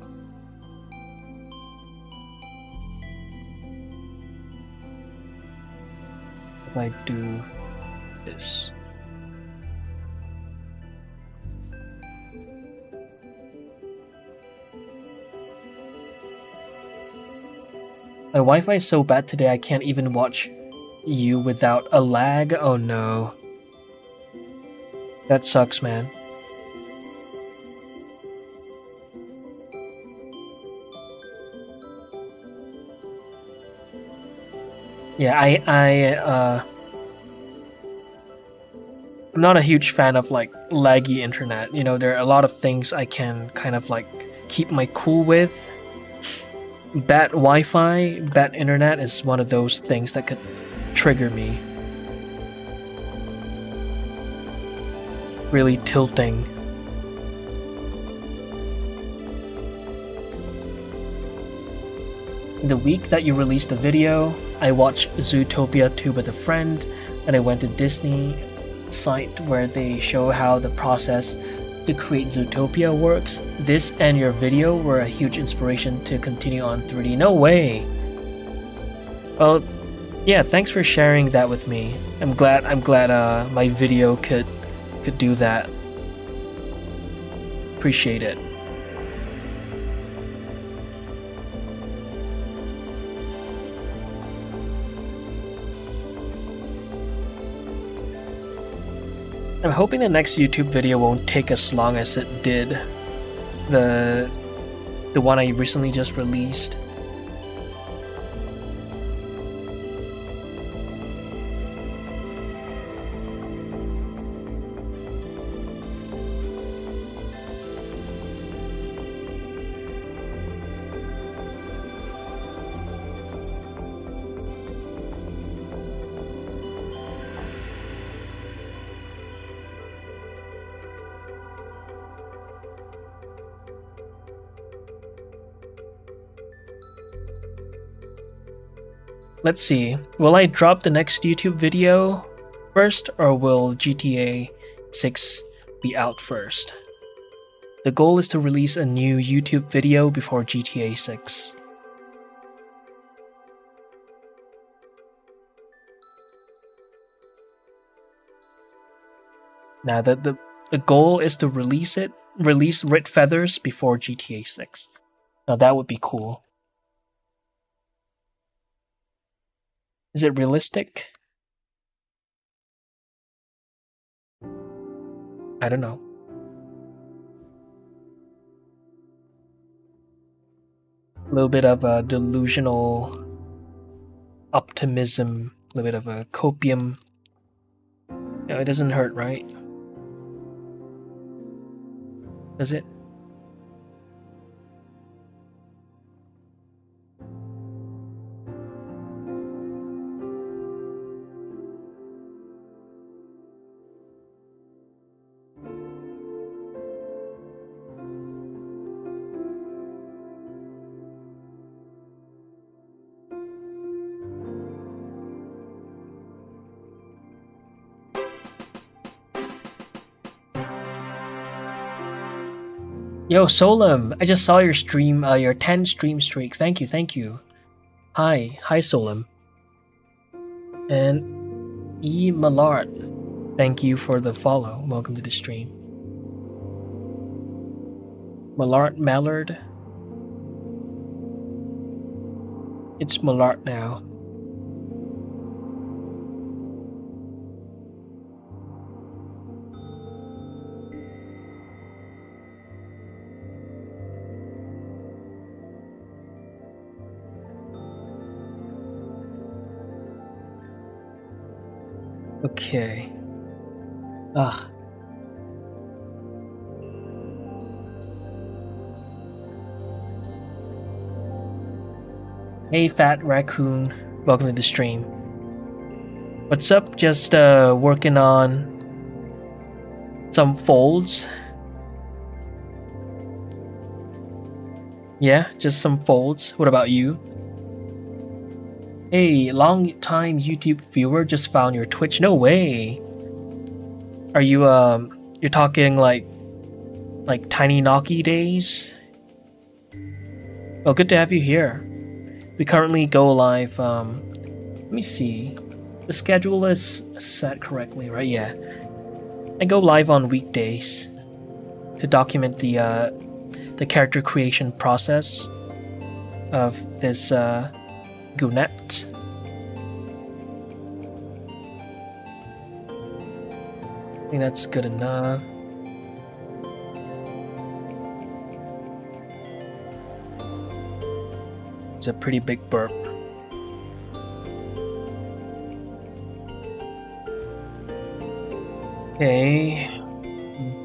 If I do this. My Wi-Fi is so bad today I can't even watch you without a lag. Oh no. That sucks, man. Yeah, I'm not a huge fan of like laggy internet. You know, there are a lot of things I can kind of like keep my cool with. Bad Wi-Fi, bad internet is one of those things that could trigger me. Really tilting. In the week that you released the video, I watched Zootopia 2 with a friend, and I went to Disney site where they show how the process to create Zootopia works. This and your video were a huge inspiration to continue on 3D. No way! Well, yeah, thanks for sharing that with me. I'm glad my video could do that. Appreciate it. I'm hoping the next YouTube video won't take as long as it did the one I recently just released. Let's see, will I drop the next YouTube video first, or will GTA 6 be out first? The goal is to release a new YouTube video before GTA 6. Now the goal is to release Red Feathers before GTA 6. Now that would be cool. Is it realistic? I don't know. A little bit of a delusional optimism, a little bit of a copium. No, it doesn't hurt, right? Does it? Yo, Solem, I just saw your stream, your 10 stream streak. Thank you. Hi, Solem. And E. Mallard, thank you for the follow. Welcome to the stream. Mallard. It's Mallard now. Okay. Hey, Fat Raccoon. Welcome to the stream. What's up? Just working on some folds. Yeah, just some folds. What about you? Hey, long time YouTube viewer, just found your Twitch. No way. Are you you're talking like Tiny Noki days? Well, good to have you here. We currently go live, let me see. The schedule is set correctly, right? Yeah. I go live on weekdays to document the character creation process of this Goonet. I think that's good enough. It's a pretty big burp. Okay,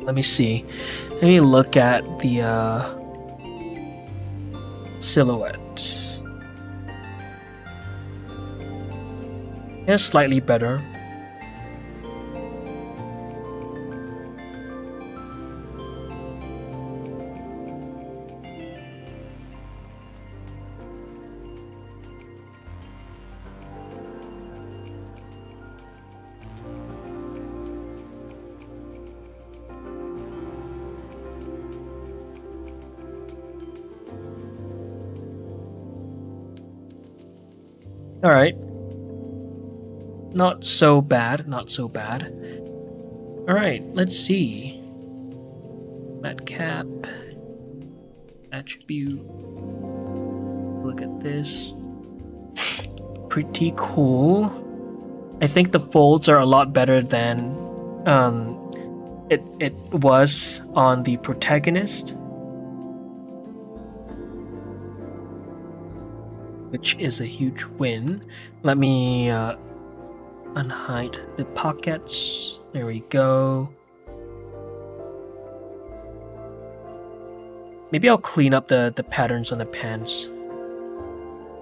let me see. Let me look at the silhouette. It's slightly better. Alright. Not so bad, not so bad. Alright, let's see. Madcap. Attribute. Look at this. Pretty cool. I think the folds are a lot better than it was on the protagonist, which is a huge win. Let me unhide the pockets. There we go. Maybe I'll clean up the patterns on the pants.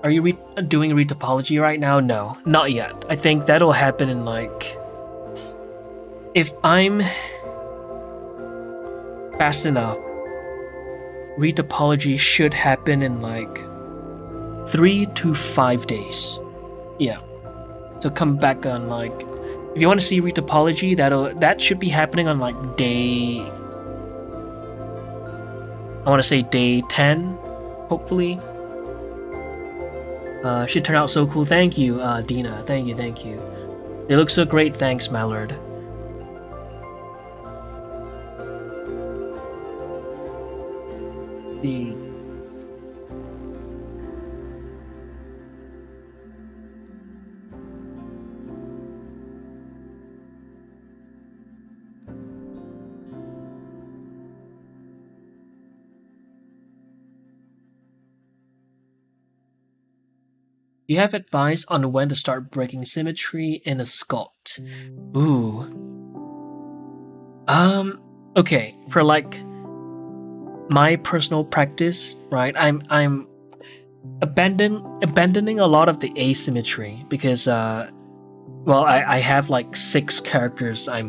Are you doing retopology right now? No, not yet. I think that'll happen in like... If I'm fast enough, retopology should happen in like 3 to 5 days. Yeah. So come back on like... If you want to see retopology, that should be happening on like day... I want to say day 10, hopefully. Should turn out so cool. Thank you, Dina. Thank you. It looks so great. Thanks, Mallard. The... Do you have advice on when to start breaking symmetry in a sculpt? Ooh. Okay, for like my personal practice, right? I'm abandoning a lot of the asymmetry because well, I have like 6 characters I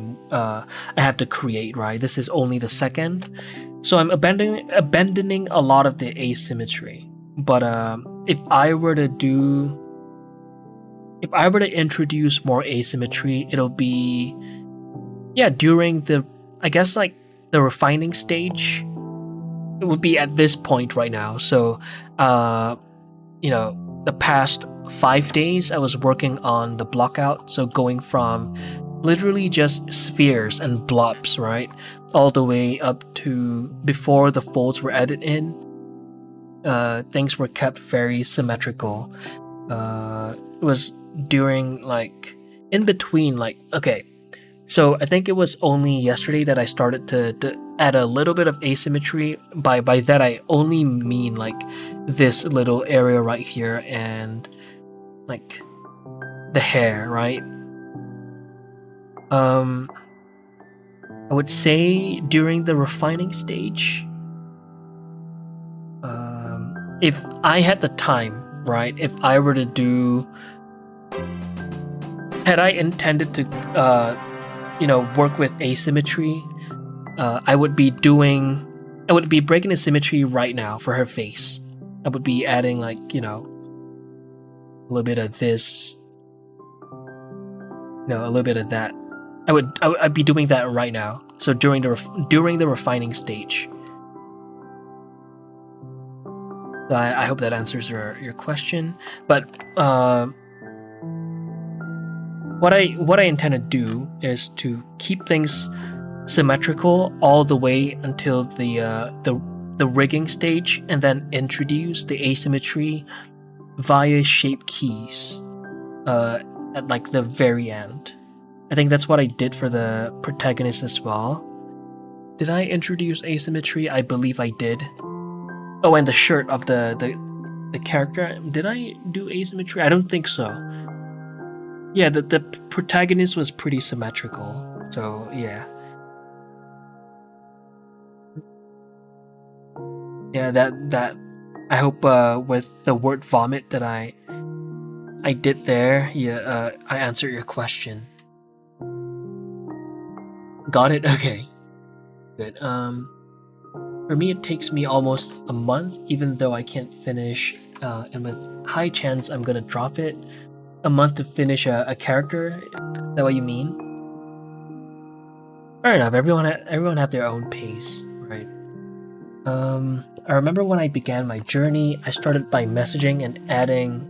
have to create, right? This is only the second. So I'm abandoning a lot of the asymmetry. But if I were to introduce more asymmetry, it'll be during the, I guess, like the refining stage. It would be at this point right now. So the past 5 days I was working on the block out, so going from literally just spheres and blobs, right, all the way up to before the folds were added in. Things were kept very symmetrical. It was during like in between, like, okay, so I think it was only yesterday that I started to add a little bit of asymmetry. By that I only mean like this little area right here and like the hair, right? I would say during the refining stage. If I had the time, right? If I were to do... Had I intended to, work with asymmetry, I would be breaking the symmetry right now for her face. I would be adding like, a little bit of this, a little bit of that. I'd be doing that right now. So during the refining stage. I hope that answers your question. But what I intend to do is to keep things symmetrical all the way until the rigging stage, and then introduce the asymmetry via shape keys at like the very end. I think that's what I did for the protagonist as well. Did I introduce asymmetry? I believe I did. Oh, and the shirt of the character. Did I do asymmetry? I don't think so. Yeah, the protagonist was pretty symmetrical. So yeah. Yeah, that I hope with the word vomit that I did there, I answered your question. Got it? Okay. Good. For me, it takes me almost a month, even though I can't finish, and with high chance I'm gonna drop it. A month to finish a character? Is that what you mean? Fair enough. Everyone have their own pace, right? I remember when I began my journey, I started by messaging and adding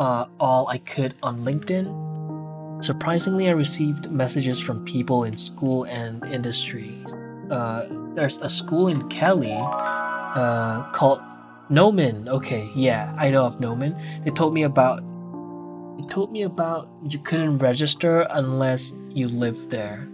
all I could on LinkedIn. Surprisingly, I received messages from people in school and industry. There's a school in Cali called Nomen. Okay, yeah, I know of Nomen. They told me about you couldn't register unless you lived there.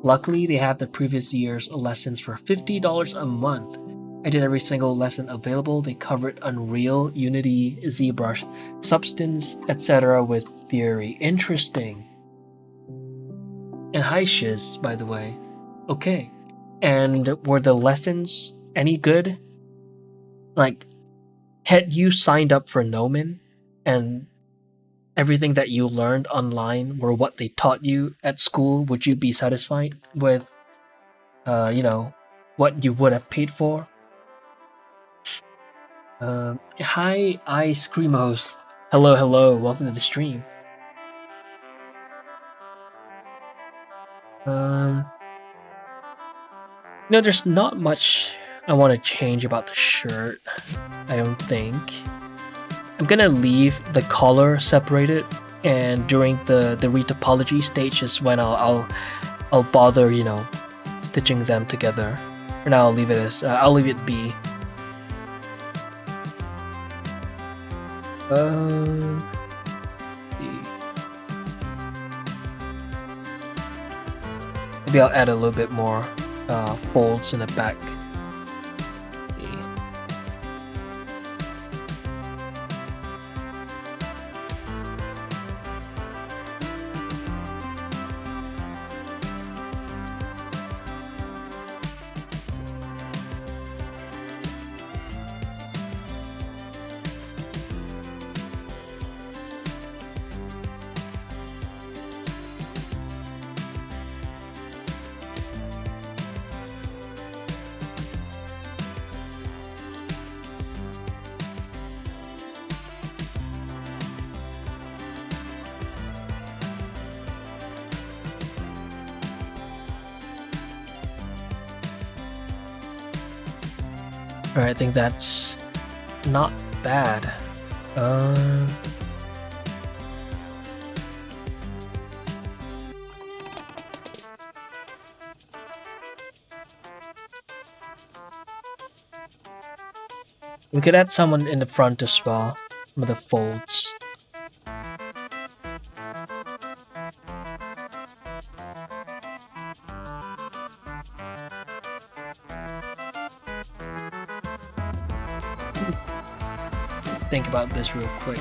Luckily, they have the previous year's lessons for $50 a month. I did every single lesson available. They covered Unreal, Unity, ZBrush, Substance, etc. with theory. Interesting. And hi Shiz, by the way. Okay. And were the lessons any good? Like, had you signed up for Nomen and everything that you learned online were what they taught you at school, would you be satisfied with, what you would have paid for? Hi, Ice Screamos. Hello, hello. Welcome to the stream. There's not much I want to change about the shirt. I don't think. I'm gonna leave the collar separated, and during the retopology stage is when I'll bother stitching them together. For now, I'll leave it be. Maybe I'll add a little bit more folds in the back. Alright, I think that's not bad. We could add someone in the front as well with the folds. Think about this real quick.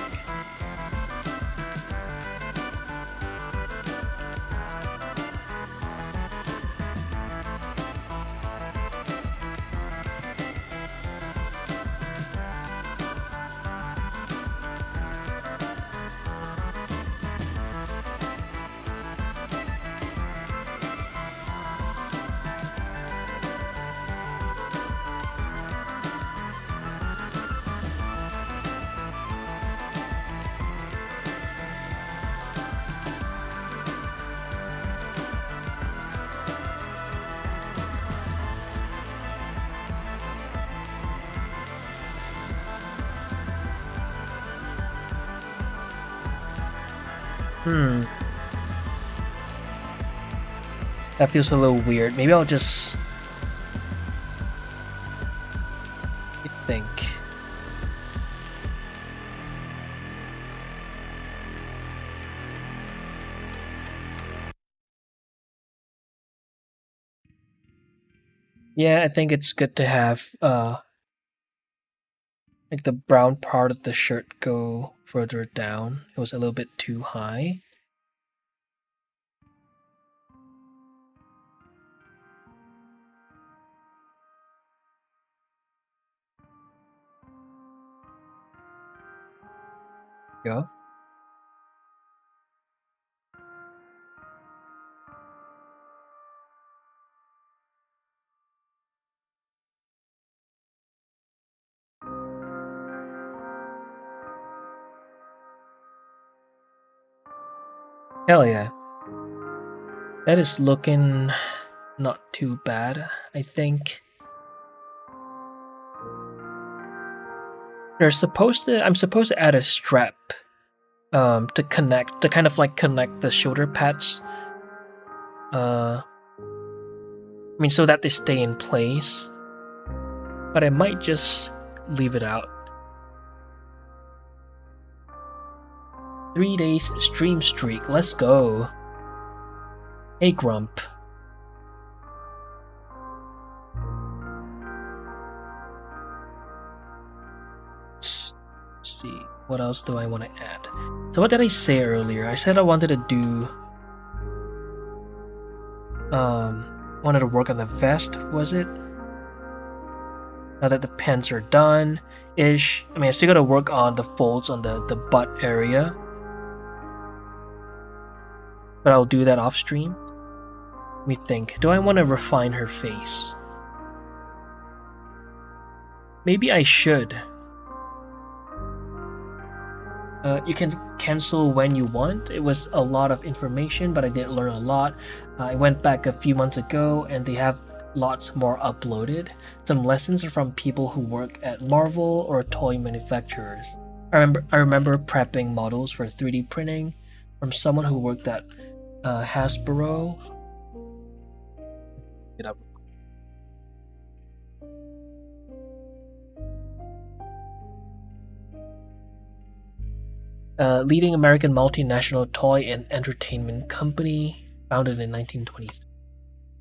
That feels a little weird. Maybe I'll just think. Yeah, I think it's good to have like the brown part of the shirt go further down. It was a little bit too high. Go. Hell yeah. That is looking not too bad, I think. I'm supposed to add a strap to kind of like connect the shoulder pads. I mean, so that they stay in place. But I might just leave it out. 3 days stream streak. Let's go. Hey, Grump. Let's see. What else do I want to add? So what did I say earlier? I said I wanted to do... wanted to work on the vest, was it? Now that the pants are done-ish. I mean, I still gotta work on the folds on the butt area. But I'll do that off stream. Let me think. Do I want to refine her face? Maybe I should. You can cancel when you want. It was a lot of information, but I did learn a lot. I went back a few months ago and they have lots more uploaded. Some lessons are from people who work at Marvel or toy manufacturers. I remember prepping models for 3D printing from someone who worked at Hasbro. Get up. Leading American multinational toy and entertainment company, founded in 1920s.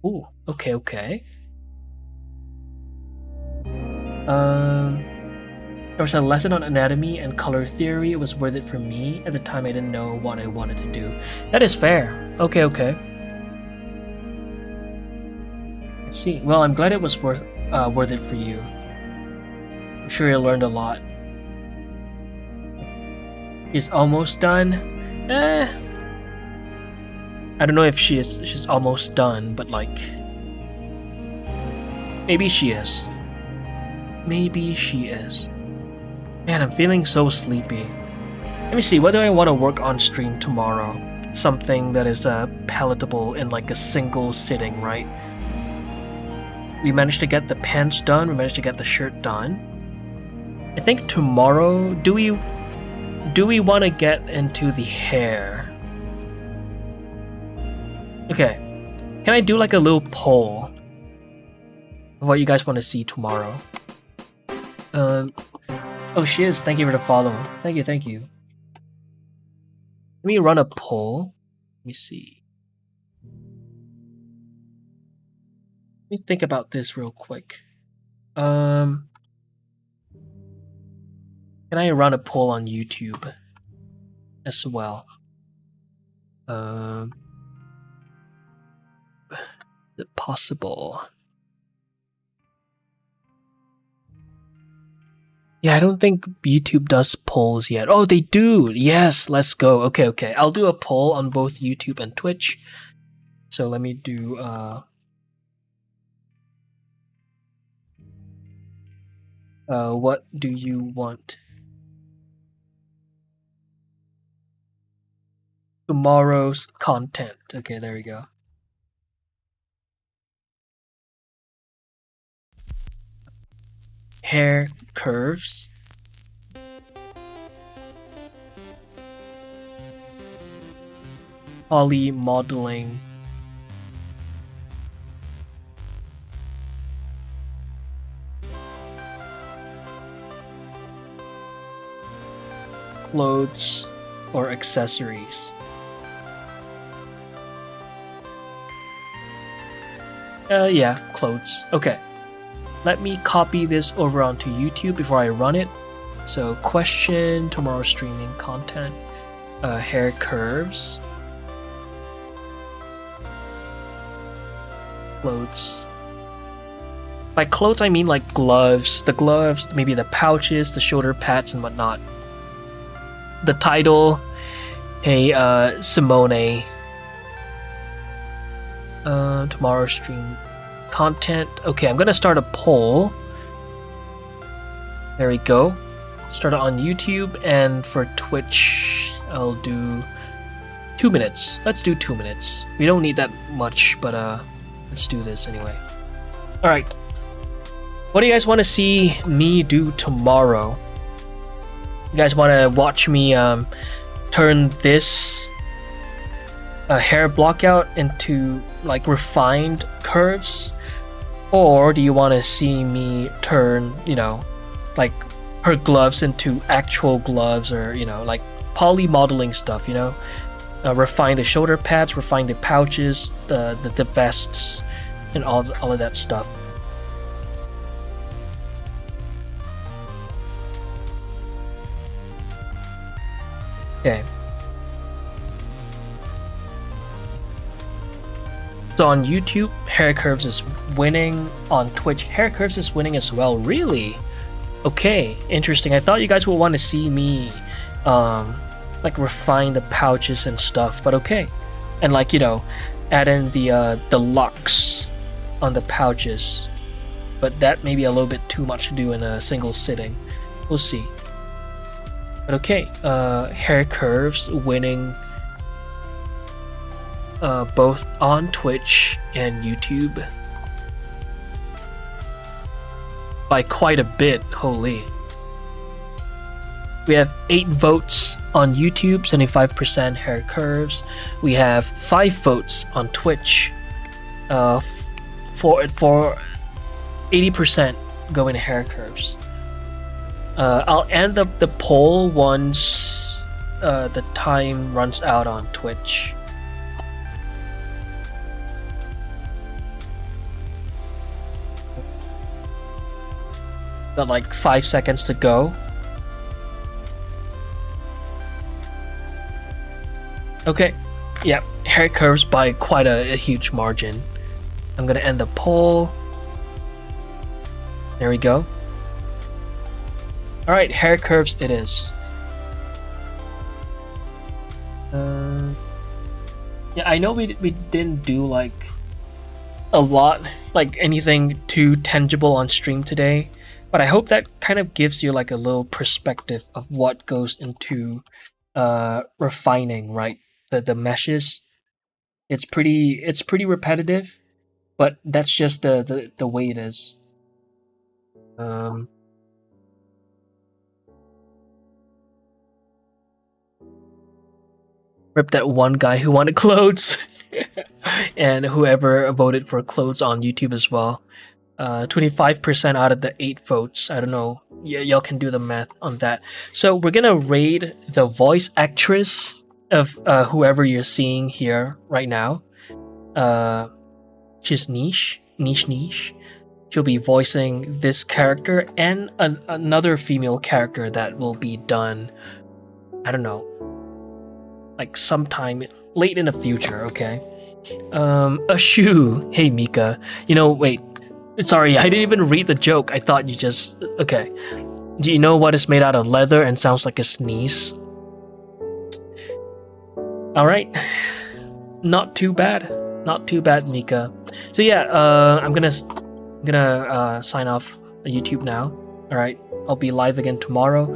Ooh, okay. There was a lesson on anatomy and color theory. It was worth it for me. At the time, I didn't know what I wanted to do. That is fair. Okay. I see. Well, I'm glad it was worth it for you. I'm sure you learned a lot. She's almost done. I don't know if she's almost done, but like, maybe she is. Man, I'm feeling so sleepy. Let me see, what do I want to work on stream tomorrow? Something that is palatable in like a single sitting, right? We managed to get the pants done, we managed to get the shirt done. I think tomorrow, do we want to get into the hair? Okay, can I do like a little poll of what you guys want to see tomorrow? Oh shiz, thank you for the follow. Thank you. Let me run a poll. Let me see. Let me think about this real quick. Can I run a poll on YouTube as well? Is it possible? Yeah, I don't think YouTube does polls yet. Oh, they do! Yes, let's go. Okay. I'll do a poll on both YouTube and Twitch. So let me do... what do you want? Tomorrow's content. Okay, there we go. Hair curves. Poly modeling. Clothes or accessories. Yeah, clothes. Okay. Let me copy this over onto YouTube before I run it. So, question, tomorrow's streaming content, hair curves, clothes. By clothes, I mean like gloves, maybe the pouches, the shoulder pads, and whatnot. The title, hey, Simone. Tomorrow's stream content. Okay, I'm gonna start a poll. There we go. Start it on YouTube, and for Twitch, I'll do 2 minutes. Let's do 2 minutes. We don't need that much, but let's do this anyway. All right. What do you guys want to see me do tomorrow? You guys want to watch me turn this hair block out into like refined curves, or do you want to see me turn, you know, like her gloves into actual gloves, or you know, like poly modeling stuff, you know, refine the shoulder pads, refine the pouches, the vests, and all of that stuff. Okay. So on YouTube, Hair Curves is winning. On Twitch, Hair Curves is winning as well. Really? Okay, interesting. I thought you guys would want to see me, like refine the pouches and stuff. But okay, and like, you know, add in the locks on the pouches. But that may be a little bit too much to do in a single sitting. We'll see. But okay, Hair Curves winning. Both on Twitch and YouTube by quite a bit. Holy. We have 8 votes on YouTube, 75% Hair Curves. We have 5 votes on Twitch, for 80% going to Hair Curves. I'll end up the poll once the time runs out on Twitch. Got like 5 seconds to go. Okay, yeah, Hair Curves by quite a huge margin. I'm gonna end the poll. There we go. Alright, Hair Curves it is. Yeah, I know we didn't do like a lot, like anything too tangible on stream today. But I hope that kind of gives you like a little perspective of what goes into refining, right? The meshes. It's pretty repetitive, but that's just the way it is. Rip that one guy who wanted clothes, and whoever voted for clothes on YouTube as well. 25% out of the 8 votes. I don't know. Y'all can do the math on that. So we're gonna raid the voice actress of whoever you're seeing here right now. She's Niche. She'll be voicing this character and another female character that will be done, I don't know, like sometime late in the future, okay? A shoe. Hey Mika. You know, wait. Sorry, I didn't even read the joke. I thought you just... Okay. Do you know what is made out of leather and sounds like a sneeze? Alright. Not too bad. Not too bad, Mika. So yeah, I'm gonna sign off YouTube now. Alright. I'll be live again tomorrow.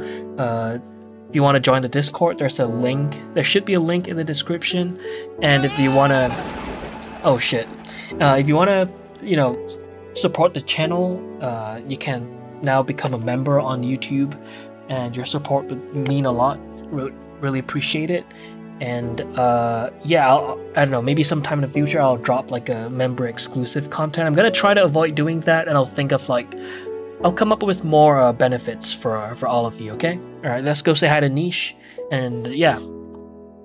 If you want to join the Discord, there's a link. There should be a link in the description. And if you want to... Oh shit. If you want to, you know, support the channel, you can now become a member on YouTube, and your support would mean a lot. Really appreciate it. And yeah, I don't know, maybe sometime in the future I'll drop like a member exclusive content. I'm gonna try to avoid doing that, and I'll think of like, I'll come up with more benefits for all of you. Okay, all right, let's go say hi to Niche, and yeah,